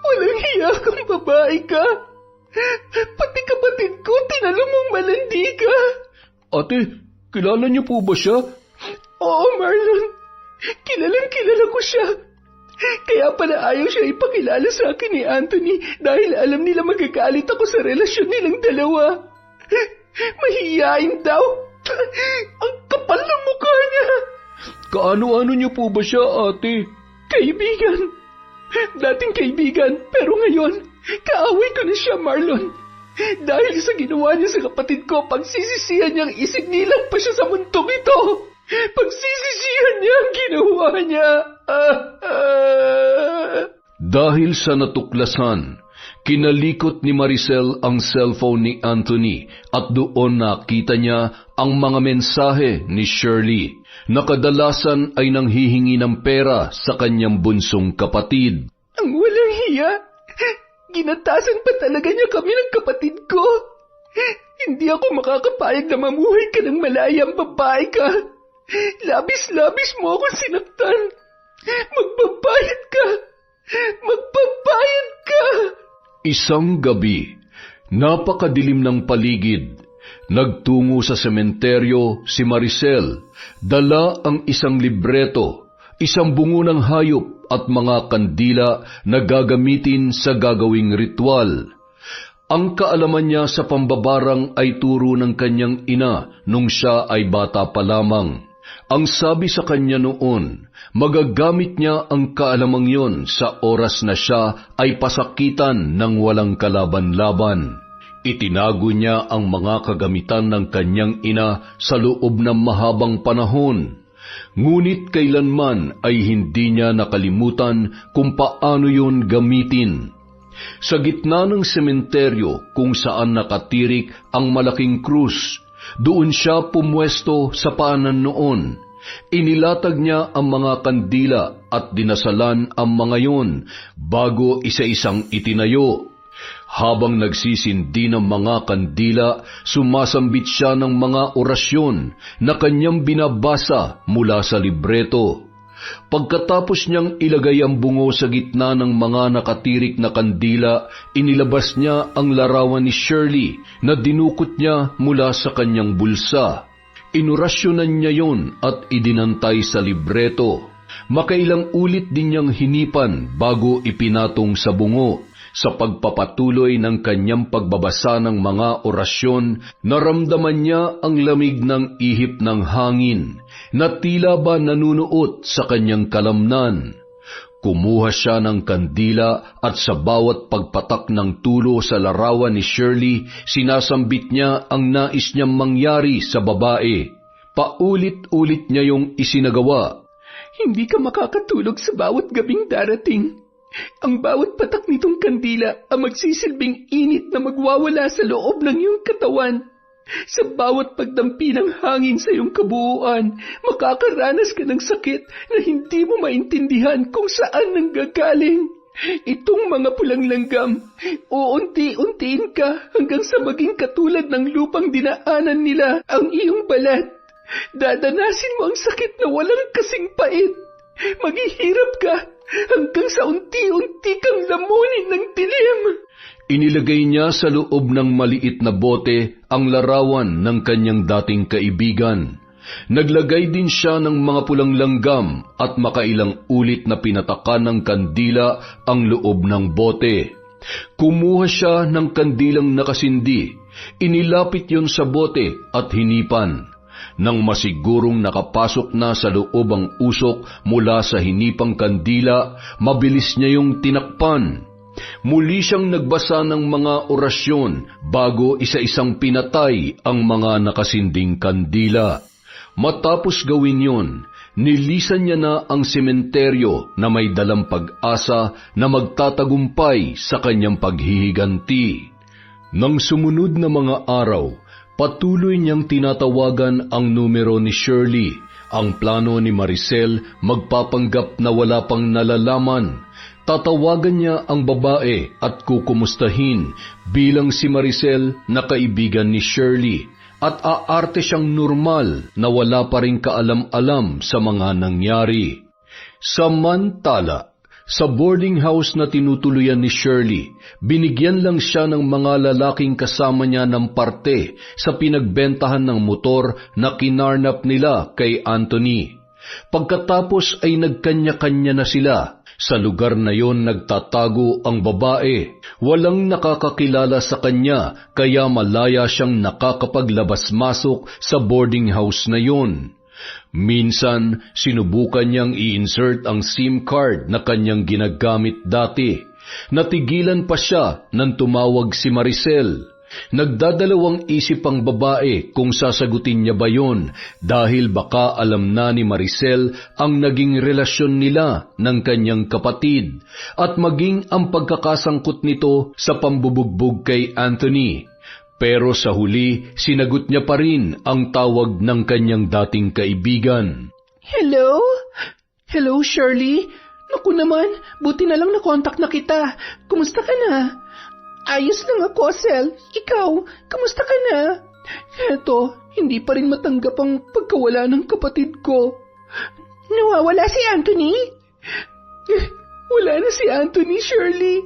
walang hiya kang babae ka. Pati kapatid ko, tinalo mong malandi ka. Ate, kilala niyo po ba siya? Oo, Marlon. Kilala ko siya. Kaya pala ayaw siya ipakilala sa akin ni Anthony dahil alam nila magagalit ako sa relasyon nilang dalawa. Mahihiyain daw. Ang kapal ng mukha niya. Kaano-ano niyo po ba siya, ate? Kaibigan. Dating kaibigan, pero ngayon, kaaway ko na siya, Marlon. Dahil sa ginawa niya sa kapatid ko, pagsisisihan niyang isinilang pa siya sa mundong ito. Pagsisisihan niya ang ginawa niya. Dahil sa natuklasan, kinalikot ni Maricel ang cellphone ni Anthony at doon nakita niya ang mga mensahe ni Shirley na kadalasan ay nanghihingi ng pera sa kanyang bunsong kapatid. Ang walang hiya! Ginatasan pa talaga niya kami ng kapatid ko. Hindi ako makakapayag na mamuhay ka ng malayang babae ka. Labis-labis mo akong sinaktan. Magbabayad ka! Magbabayad ka! Isang gabi, napakadilim ng paligid. Nagtungo sa sementeryo si Maricel, dala ang isang libreto, isang bungo ng hayop at mga kandila na gagamitin sa gagawing ritual. Ang kaalaman niya sa pambabarang ay turo ng kanyang ina nung siya ay bata pa lamang. Ang sabi sa kanya noon, magagamit niya ang kaalamang yon sa oras na siya ay pasakitan ng walang kalaban-laban. Itinago niya ang mga kagamitan ng kanyang ina sa loob ng mahabang panahon. Ngunit kailanman ay hindi niya nakalimutan kung paano yun gamitin. Sa gitna ng sementeryo kung saan nakatirik ang malaking krus, doon siya pumwesto sa paanan noon. Inilatag niya ang mga kandila at dinasalan ang mga yon bago isa-isang itinayo. Habang nagsisindi ng mga kandila, sumasambit siya ng mga orasyon na kanyang binabasa mula sa libreto. Pagkatapos niyang ilagay ang bungo sa gitna ng mga nakatirik na kandila, inilabas niya ang larawan ni Shirley na dinukot niya mula sa kanyang bulsa. Inorasyonan niya yon at idinantay sa libreto. Makailang ulit din niyang hinipan bago ipinatong sa bungo. Sa pagpapatuloy ng kanyang pagbabasa ng mga orasyon, naramdaman niya ang lamig ng ihip ng hangin na tila ba nanunuot sa kanyang kalamnan. Kumuha siya ng kandila at sa bawat pagpatak ng tulo sa larawan ni Shirley, sinasambit niya ang nais niyang mangyari sa babae. Paulit-ulit niya yung isinagawa. Hindi ka makakatulog sa bawat gabing darating. Ang bawat patak nitong kandila ang magsisilbing init na magwawala sa loob ng iyong katawan. Sa bawat pagdampi ng hangin sa iyong kabuuan, makakaranas ka ng sakit na hindi mo maintindihan kung saan nanggagaling. Itong mga pulang langgam, uunti-untiin ka hanggang sa maging katulad ng lupang dinaanan nila ang iyong balat. Dadanasin mo ang sakit na walang kasing pait. Maghihirap ka hanggang sa unti-unti kang lamunin ng dilim. Inilagay niya sa loob ng maliit na bote ang larawan ng kanyang dating kaibigan. Naglagay din siya ng mga pulang langgam at makailang ulit na pinatakan ng kandila ang loob ng bote. Kumuha siya ng kandilang nakasindi, inilapit yon sa bote at hinipan. Nang masigurong nakapasok na sa loob ang usok mula sa hinipang kandila, mabilis niya yung tinakpan. Muli siyang nagbasa ng mga orasyon bago isa-isang pinatay ang mga nakasinding kandila. Matapos gawin yon, nilisan niya na ang sementeryo na may dalang pag-asa na magtatagumpay sa kanyang paghihiganti. Nang sumunod na mga araw, patuloy niyang tinatawagan ang numero ni Shirley. Ang plano ni Maricel magpapanggap na wala pang nalalaman. Tatawagan niya ang babae at kukumustahin bilang si Maricel na kaibigan ni Shirley at aarte siyang normal na wala pa ring kaalam-alam sa mga nangyari. Samantala, sa boarding house na tinutuluyan ni Shirley, binigyan lang siya ng mga lalaking kasama niya ng parte sa pinagbentahan ng motor na kinarnap nila kay Anthony. Pagkatapos ay nagkanya-kanya na sila. Sa lugar na yon nagtatago ang babae. Walang nakakakilala sa kanya kaya malaya siyang nakakapaglabas-masok sa boarding house na yon. Minsan, sinubukan niyang i-insert ang SIM card na kanyang ginagamit dati. Natigilan pa siya nang tumawag si Maricel. Nagdadalawang isip ang babae kung sasagutin niya ba yon dahil baka alam na ni Maricel ang naging relasyon nila ng kanyang kapatid at maging ang pagkakasangkot nito sa pambubugbog kay Anthony. Pero sa huli, sinagot niya pa rin ang tawag ng kanyang dating kaibigan. Hello? Hello, Shirley? Naku naman, buti na lang nakontak na kita. Kumusta ka na? Ayos lang ako, Sel. Ikaw, kumusta ka na? Eto, hindi pa rin matanggap ang pagkawala ng kapatid ko. Nawawala si Anthony? Wala na si Anthony, Shirley.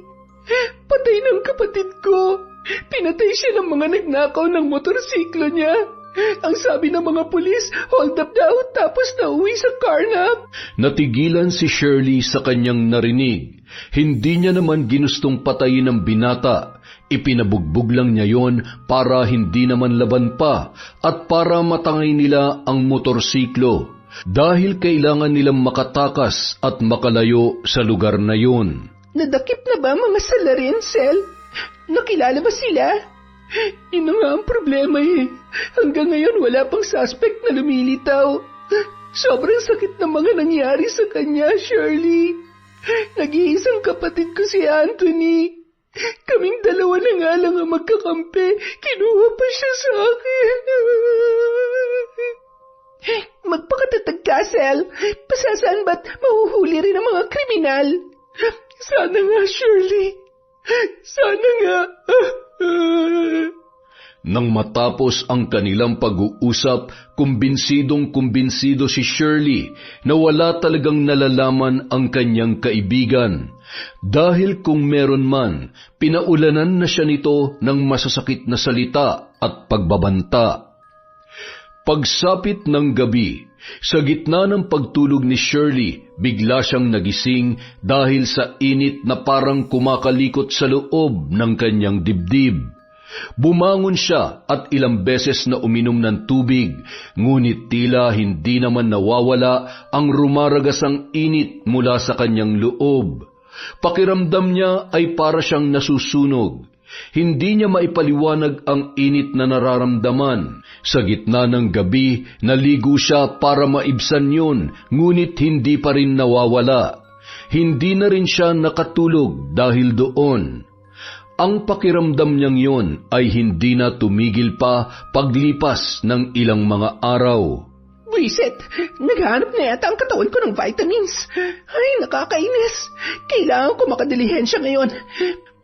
Patay ng kapatid ko. Pinatay siya ng mga nagnakaw ng motorsiklo niya. Ang sabi ng mga pulis, hold up daw tapos nauwi sa carnap. Natigilan si Shirley sa kanyang narinig. Hindi niya naman ginustong patayin ang binata. Ipinabugbog lang niya yon para hindi naman laban pa at para matangay nila ang motorsiklo. Dahil kailangan nilang makatakas at makalayo sa lugar na yon. Nadakip na ba mga salarin, Sel? Nakilala ba sila? Yun na nga ang problema eh. Hanggang ngayon wala pang suspect na lumilitaw. Sobrang sakit ng mga nangyari sa kanya, Shirley. Nag-iisang kapatid ko si Anthony. Kaming dalawa na nga lang ang magkakampi. Kinuha pa siya sa akin. Magpakatatag ka, Sel. Pasasaan ba't mahuhuli rin ang mga kriminal? Sana nga, Shirley. Sana nga. Nang matapos ang kanilang pag-uusap, kumbinsidong-kumbinsido si Shirley na wala talagang nalalaman ang kanyang kaibigan. Dahil kung meron man, pinaulanan na siya nito ng masasakit na salita at pagbabanta. Pagsapit ng gabi, sa gitna ng pagtulog ni Shirley, bigla siyang nagising dahil sa init na parang kumakalikot sa loob ng kanyang dibdib. Bumangon siya at ilang beses na uminom ng tubig, ngunit tila hindi naman nawawala ang rumaragasang init mula sa kanyang loob. Pakiramdam niya ay para siyang nasusunog. Hindi niya maipaliwanag ang init na nararamdaman. Sa gitna ng gabi, naligo siya para maibsan yun, ngunit hindi pa rin nawawala. Hindi na rin siya nakatulog dahil doon. Ang pakiramdam niyang yon ay hindi na tumigil pa paglipas ng ilang mga araw. Buisit, naghanap na yata ang katawan ko ng vitamins. Ay, nakakainis. Kailangan ko makadilihensya ngayon.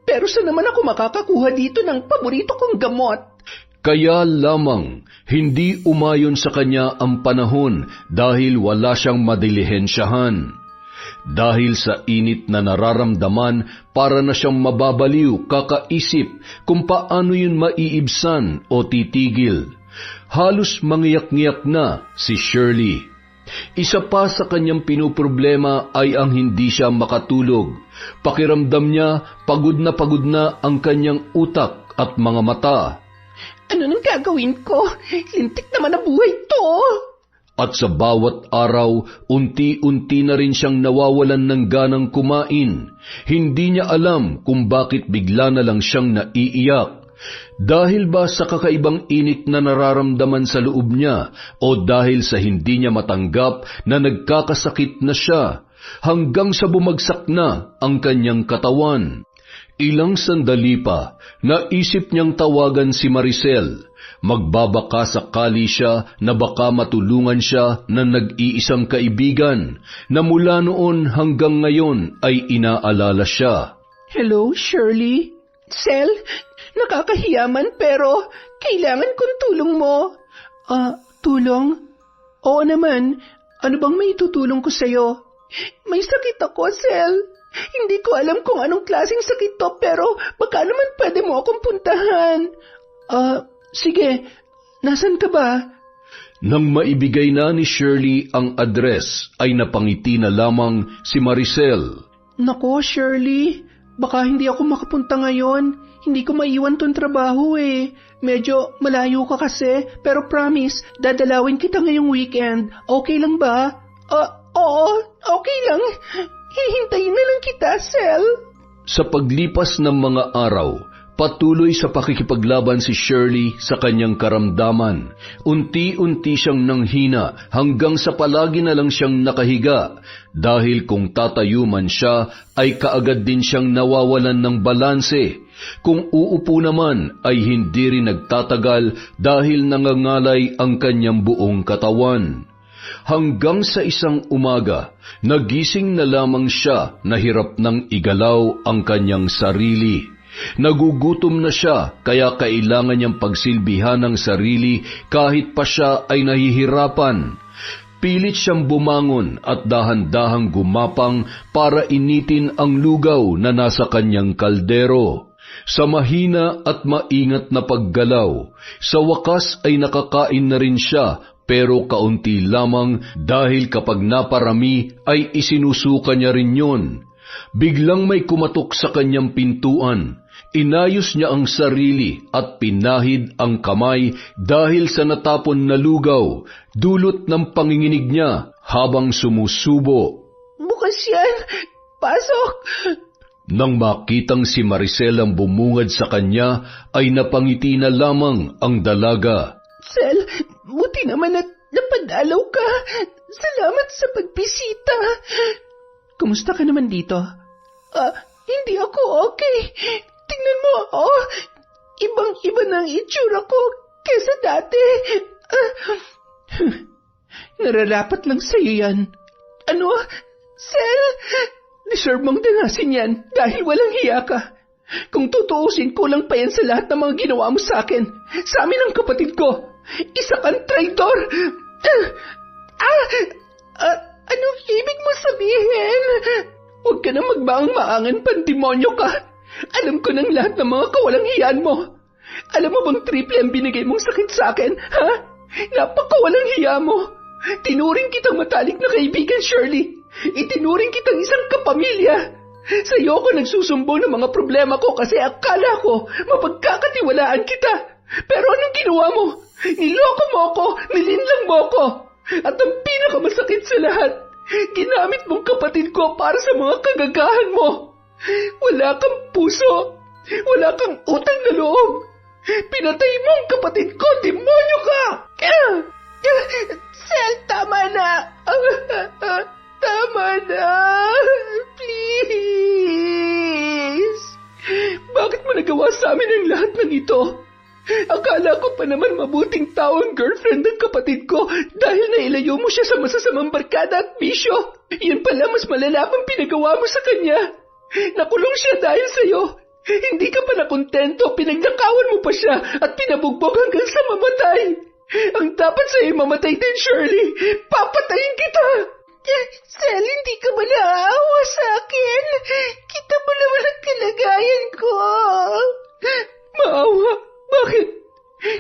Pero saan naman ako makakakuha dito ng paborito kong gamot? Kaya lamang, hindi umayon sa kanya ang panahon dahil wala siyang madilihensyahan. Dahil sa init na nararamdaman, para na siyang mababaliw kakaisip kung paano yun maiibsan o titigil. Halos mangiyak-ngiyak na si Shirley. Isa pa sa kanyang pinoproblema ay ang hindi siya makatulog. Pakiramdam niya pagod na ang kanyang utak at mga mata. Ano nang gagawin ko? Lintik naman na buhay to. At sa bawat araw, unti-unti na rin siyang nawawalan ng ganang kumain. Hindi niya alam kung bakit bigla na lang siyang naiiyak. Dahil ba sa kakaibang init na nararamdaman sa loob niya o dahil sa hindi niya matanggap na nagkakasakit na siya hanggang sa bumagsak na ang kanyang katawan. Ilang sandali pa, naisip niyang tawagan si Maricel. Magbabaka sakali siya na baka matulungan siya ng nag-iisang kaibigan na mula noon hanggang ngayon ay inaalala siya. Hello, Shirley? Sel, nakakahiyaman pero kailangan kong tulong mo. Tulong? Oo naman. Ano bang may tutulong ko sa'yo? May sakit ako, Sel. Hindi ko alam kung anong klaseng sakit to pero baka naman pwede mo akong puntahan. Sige, nasan ka ba? Nang maibigay na ni Shirley ang address, ay napangiti na lamang si Maricel. Nako, Shirley, baka hindi ako makapunta ngayon. Hindi ko maiwan tong trabaho eh. Medyo malayo ka kasi, pero promise, dadalawin kita ngayong weekend. Okay lang ba? Oo, okay lang. Hihintayin na lang kita, Sel. Sa paglipas ng mga araw, patuloy sa pakikipaglaban si Shirley sa kanyang karamdaman. Unti-unti siyang nanghina hanggang sa palagi na lang siyang nakahiga dahil kung tatayo man siya ay kaagad din siyang nawawalan ng balanse. Kung uupo naman ay hindi rin nagtatagal dahil nangangalay ang kanyang buong katawan. Hanggang sa isang umaga, nagising na lamang siya na hirap nang igalaw ang kanyang sarili. Nagugutom na siya kaya kailangan niyang pagsilbihan ng sarili kahit pa siya ay nahihirapan. Pilit siyang bumangon at dahan-dahang gumapang para initin ang lugaw na nasa kanyang kaldero. Sa mahina at maingat na paggalaw, sa wakas ay nakakain na rin siya pero kaunti lamang dahil kapag naparami ay isinusuka niya rin yun. Biglang may kumatok sa kanyang pintuan. Inayos niya ang sarili at pinahid ang kamay dahil sa natapon na lugaw, dulot ng panginginig niya habang sumusubo. Bukas yan! Pasok! Nang makitang si Maricel ang bumungad sa kanya, ay napangiti na lamang ang dalaga. Sel, buti naman at napadalaw ka. Salamat sa pagbisita. Kumusta ka naman dito? Hindi ako okay. Tingnan mo ako. Ibang-iba na ang itsura ko kesa dati. Nararapat lang sa'yo yan. Ano? Sel? Deserve mong danasin yan dahil walang hiya ka. Kung tutuusin, kulang pa yan sa lahat ng mga ginawa mo sa akin. Sa amin ang kapatid ko. Isa kang traitor. Anong ibig mo sabihin? Huwag ka na magmaang-maangan, pandemonyo ka. Alam ko ng lahat ng mga kawalang hiyaan mo. Alam mo bang triple ang binigay mong sakit sa akin, ha? Napakawalang hiya mo. Tinuring kitang matalik na kaibigan, Shirley. Itinuring kitang isang kapamilya. Sa'yo ako nagsusumbong ng mga problema ko kasi akala ko mapagkakatiwalaan kita. Pero anong ginawa mo? Niloko mo ako, nilinlang mo ako. At ang pinakamasakit sa lahat, ginamit mong kapatid ko para sa mga kagagahan mo. Wala kang puso. Wala kang utang na loob. Pinatay mo ang kapatid ko, demonyo ka! Sel, tama na. Tama na. Please. Bakit mo nagawa sa amin ang lahat ng ito? Akala ko pa naman mabuting tao ang girlfriend ng kapatid ko dahil nailayo mo siya sa masasamang barkada at bisyo. Yan pala mas malala pang pinagawa mo sa kanya. Nakulong siya dahil sa'yo. Hindi ka pa nakontento, pinagnakawan mo pa siya at pinabugbog hanggang sa mamatay. Ang dapat sa'yo mamatay din, Shirley. Papatayin kita. Sel, hindi ka ba naawa sa akin? Kita mo naman ang kalagayan ko. Maawa? Bakit?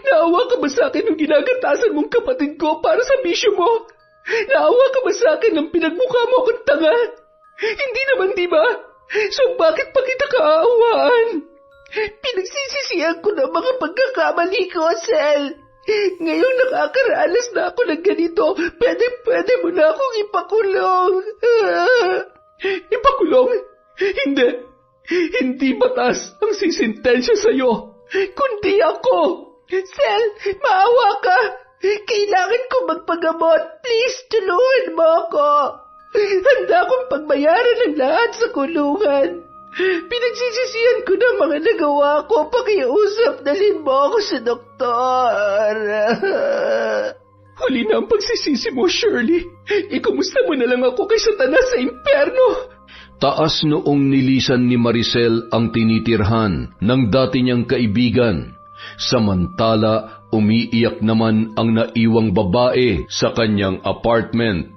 Naawa ka ba sa akin nung ginagatasan mong kapatid ko para sa bisyo mo? Naawa ka ba sa akin nang pinagmukha mo akong tanga? Hindi naman, di ba? So bakit pa kita kaawaan? Pinagsisisihan ko na mga pagkakamali ko, Sel. Ngayong nakakaranas na ako ng ganito, pwede mo na akong ipakulong. Ipakulong? Hindi. Hindi batas ang sisintensya sa'yo, kundi ako. Sel, maawa ka. Kailangan ko magpagamot. Please, tulungan mo ako. Handa akong pagbayaran ng lahat sa kulungan. Pinagsisisihan ko na mga nagawa ko. Pakiusap, dalhin mo ako sa doktor. Huli na ang pagsisisi mo, Shirley. Ikumusta mo na lang ako kay Satanas sa impyerno. Taas noong nilisan ni Maricel ang tinitirhan ng dati niyang kaibigan. Samantala, umiiyak naman ang naiwang babae sa kanyang apartment.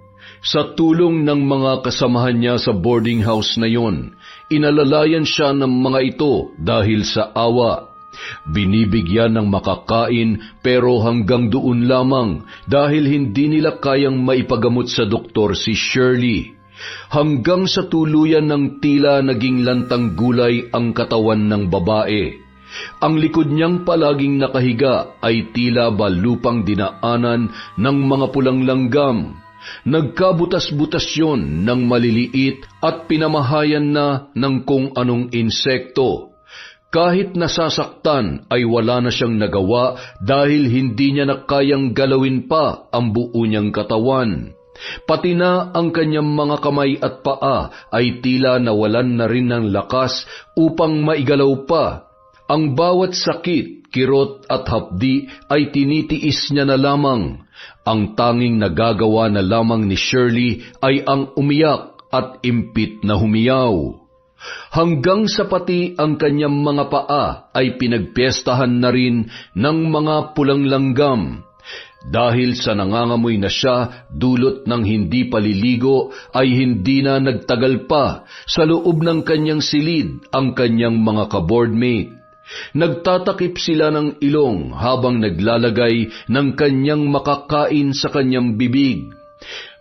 Sa tulong ng mga kasamahan niya sa boarding house na yon, inalalayan siya ng mga ito dahil sa awa. Binibigyan ng makakain pero hanggang doon lamang dahil hindi nila kayang maipagamot sa doktor si Shirley. Hanggang sa tuluyan ng tila naging lantang gulay ang katawan ng babae. Ang likod niyang palaging nakahiga ay tila ba lupang dinaanan ng mga pulang langgam. Nagkabutas-butas yon ng maliliit at pinamahayan na ng kung anong insekto. Kahit nasasaktan ay wala na siyang nagawa dahil hindi niya na kayang galawin pa ang buo niyang katawan. Pati na ang kanyang mga kamay at paa ay tila nawalan na rin ng lakas upang maigalaw pa. Ang bawat sakit, kirot at hapdi ay tinitiis niya na lamang. Ang tanging nagagawa na lamang ni Shirley ay ang umiyak at impit na humiyaw. Hanggang sa pati ang kanyang mga paa ay pinagpiestahan na rin ng mga pulang langgam. Dahil sa nangangamoy na siya dulot ng hindi paliligo ay hindi na nagtagal pa sa loob ng kanyang silid ang kanyang mga kaboardmate. Nagtatakip sila ng ilong habang naglalagay ng kanyang makakain sa kanyang bibig.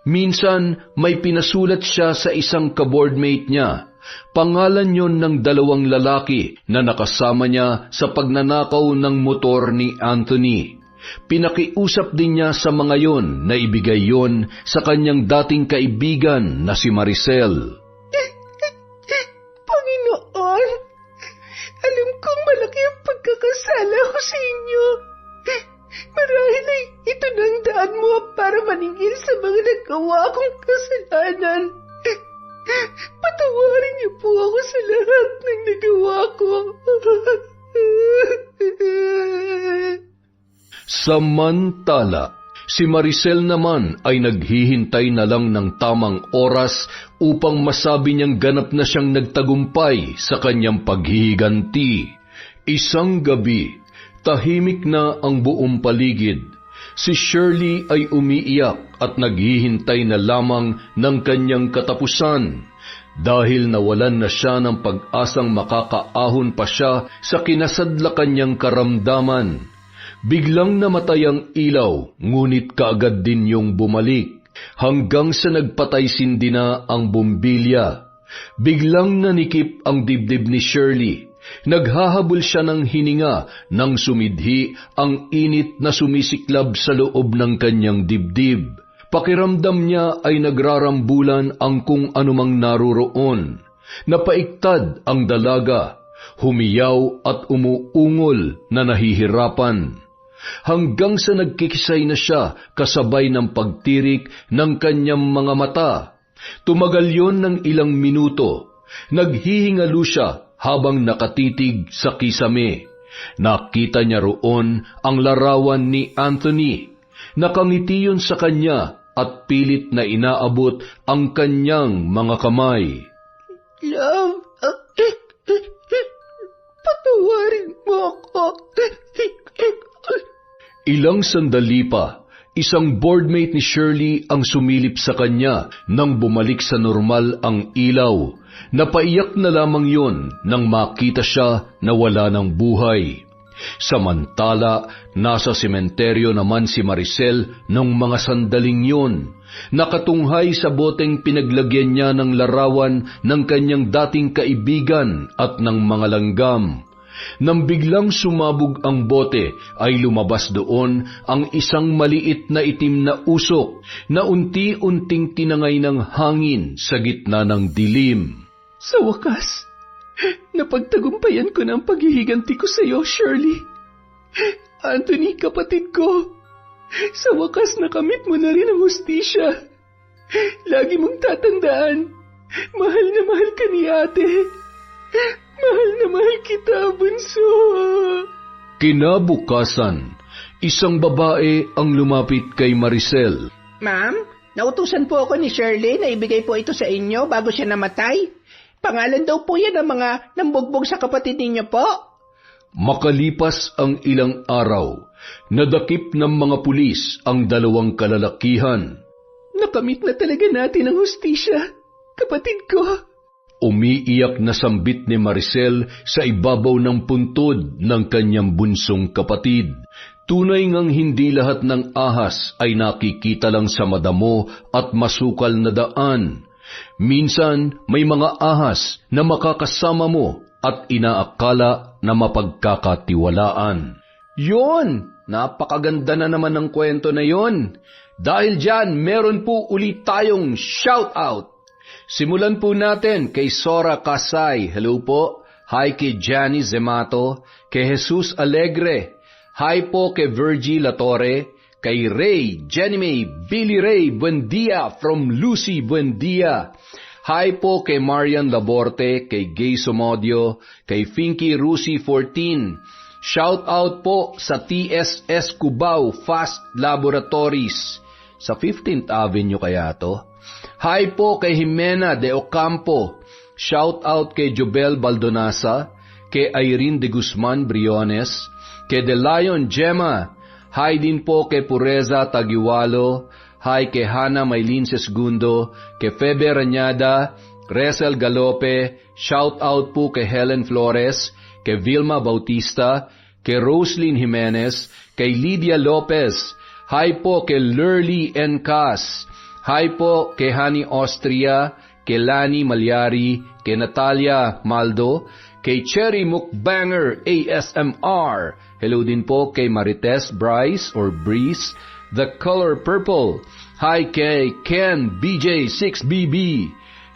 Minsan may pinasulat siya sa isang kaboardmate niya. Pangalan yon ng dalawang lalaki na nakasama niya sa pagnanakaw ng motor ni Anthony. Pinakiusap din niya sa mga yon na ibigay yon sa kanyang dating kaibigan na si Maricel. Panginoon, sa lahat ng nagawa ko. Samantala, si Maricel naman ay naghihintay na lang ng tamang oras upang masabi niyang ganap na siyang nagtagumpay sa kanyang paghihiganti. Isang gabi, tahimik na ang buong paligid. Si Shirley ay umiiyak at naghihintay na lamang ng kanyang katapusan dahil nawalan na siya ng pag-asang makakaahon pa siya sa kinasadlakan niyang karamdaman. Biglang namatay ang ilaw, ngunit kaagad din yung bumalik, hanggang sa nagpatay-sindi na ang bumbilya. Biglang nanikip ang dibdib ni Shirley. Naghahabol siya ng hininga nang sumidhi ang init na sumisiklab sa loob ng kanyang dibdib. Pakiramdam niya ay nagrarambulan ang kung anumang naroroon. Napaiktad ang dalaga, humiyaw at umuungol na nahihirapan. Hanggang sa nagkikisay na siya kasabay ng pagtirik ng kanyang mga mata. Tumagal yon ng ilang minuto. Naghihingalo siya habang nakatitig sa kisame. Nakita niya roon ang larawan ni Anthony. Nakangiti yun sa kanya at pilit na inaabot ang kanyang mga kamay. Love, patawarin mo ako. Ilang sandali pa, isang boardmate ni Shirley ang sumilip sa kanya nang bumalik sa normal ang ilaw. Napaiyak na lamang yon nang makita siya na wala ng buhay. Samantala, nasa sementeryo naman si Maricel nung mga sandaling yon. Nakatunghay sa boteng pinaglagyan niya ng larawan ng kanyang dating kaibigan at ng mga langgam. Nang biglang sumabog ang bote, ay lumabas doon ang isang maliit na itim na usok na unti-unting tinangay ng hangin sa gitna ng dilim. Sa wakas, napagtagumpayan ko na ang paghihiganti ko sa iyo, Shirley. Anthony, kapatid ko, sa wakas nakamit mo na rin ang hustisya. Lagi mong tatandaan, mahal na mahal ka ni ate. Mahal na mahal kita, bunso. Kinabukasan, isang babae ang lumapit kay Maricel. Ma'am, nautusan po ako ni Shirley na ibigay po ito sa inyo bago siya namatay. Pangalan daw po yan ng mga nambugbog sa kapatid ninyo po. Makalipas ang ilang araw, nadakip ng mga pulis ang dalawang kalalakihan. Nakamit na talaga natin ang hustisya, kapatid ko. Umiiyak na sambit ni Maricel sa ibabaw ng puntod ng kanyang bunsong kapatid. Tunay ngang hindi lahat ng ahas ay nakikita lang sa madamo at masukal na daan. Minsan may mga ahas na makakasama mo at inaakala na mapagkakatiwalaan. Yun! Napakaganda na naman ng kwento na yon. Dahil dyan, meron po ulit tayong shout-out. Simulan po natin kay Sora Kasay. Hello po. Hi kay Johnny Zemato. Kay Jesus Alegre. Hi po kay Virgie Latore. Kay Ray, Jenny May, Billy Ray Buendia from Lucy Buendia. Hi po kay Marian Laborte, kay Gay Somodio, kay Finky Rusi 14. Shout out po sa TSS Cubao Fast Laboratories. Sa 15th Avenue kaya to? Hi po kay Jimena de Ocampo. Shout out kay Jobel Baldonasa, kay Irene de Guzman Briones, kay De Lion Gemma. Hi din po kay Pureza Tagiwalo. Hi kay Hana Maylin Sesgundo, kay Febe Rañada, Resel Galope. Shout out po kay Helen Flores, kay Vilma Bautista, kay Roslyn Jimenez, kay Lydia Lopez. Hi po kay Lurly Encas. Hi po kay Hani Austria, kay Lani Malyari, kay Natalia Maldo, kay Cherry Mukbanger ASMR. Hello din po kay Marites Bryce or Breeze, The Color Purple. Hi kay Ken BJ6BB.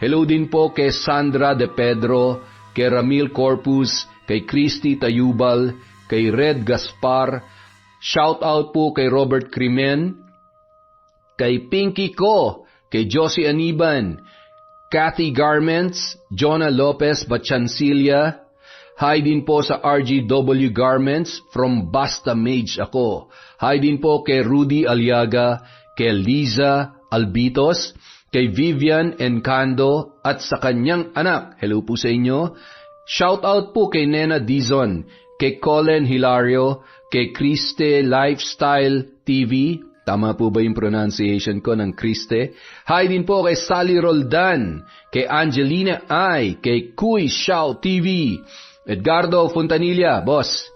Hello din po kay Sandra De Pedro, kay Ramil Corpus, kay Christy Tayubal, kay Red Gaspar. Shout out po kay Robert Crimen, kay Pinky Ko, kay Josie Aniban, Kathy Garments, Jonah Lopez Bachancilia. Hi din po sa RGW Garments, from Basta Mage ako. Hi din po kay Rudy Aliaga, kay Liza Albitos, kay Vivian Encando at sa kanyang anak. Hello po sa inyo. Shout out po kay Nena Dizon, kay Colin Hilario, kay Kriste Lifestyle TV. Tama po ba yung pronunciation ko ng Kriste? Hi din po kay Sally Roldan, kay Angelina Ay, kay Kuy Xiao TV, Edgardo Fontanilla, boss.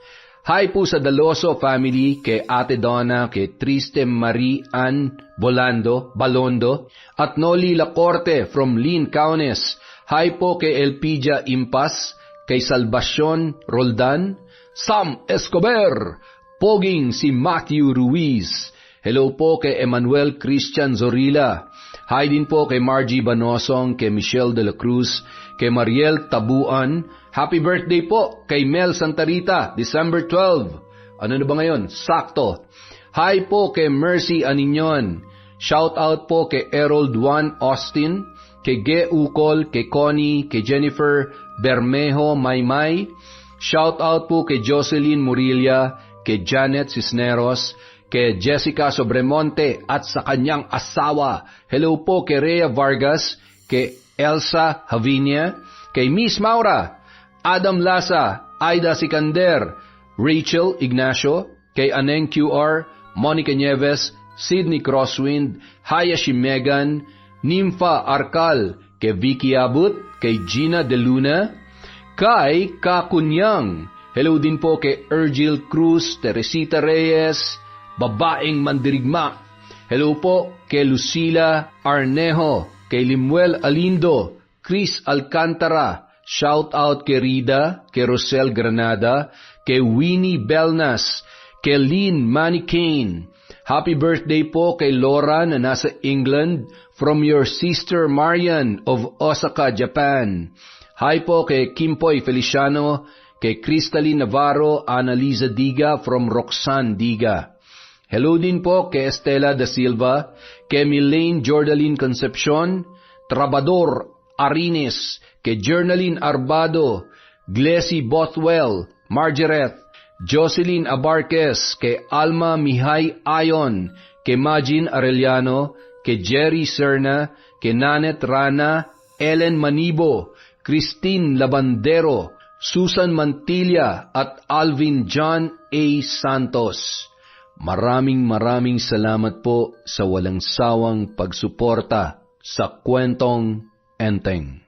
Hi po sa Daloso family, kay Ate Donna, kay Triste Marie Ann Balondo, at Noli Lacorte from Lynn Kaunes. Hi po kay Elpidia Impas, kay Salvacion Roldan, Sam Escobar, Poging si Matthew Ruiz. Hello po kay Emmanuel Christian Zorilla. Hi din po kay Margie Banosong, kay Michelle de la Cruz, kay Mariel Tabuan. Happy birthday po kay Mel Santarita, December 12. Ano na ba ngayon? Sakto. Hi po kay Mercy Aninyon. Shout out po kay Errol Juan Austin, kay Ge Ukol, kay Connie, kay Jennifer Bermejo Maymay. Shout out po kay Jocelyn Murilla, kay Janet Cisneros, kay Jessica Sobremonte at sa kanyang asawa. Hello po kay Rhea Vargas, kay Elsa Havinia, kay Miss Maura, Adam Lasa, Aida Sikander, Rachel Ignacio, kay Aneng QR, Monica Nieves, Sydney Crosswind, Hayashi Megan, Nympha Arcal, kay Vicky Abut, kay Gina De Luna, kay Kakunyang. Hello din po kay Ergil Cruz, Teresita Reyes, babaeng mandirigma. Hello po kay Lucila Arnejo, kay Limuel Alindo, Chris Alcantara. Shout out kay Rida, kay Rosel Granada, kay Winnie Belnas, kay Lynn Manicane. Happy birthday po kay Laura na nasa England, from your sister Marian of Osaka, Japan. Hi po kay Kimpoy Feliciano, kay Crystalline Navarro, Annalisa Diga from Roxanne Diga. Hello din po kay Estela da Silva, kay Milaine Jordaline Concepcion, Trabador Arines, kay Journaline Arbado, Glessy Bothwell, Margaret, Jocelyn Abarquez, kay Alma Mihay Ayon, kay Majin Arellano, kay Jerry Serna, kay Nanet Rana, Ellen Manibo, Christine Labandero, Susan Mantilla at Alvin John A. Santos. Maraming salamat po sa walang sawang pagsuporta sa Kwentong Enteng.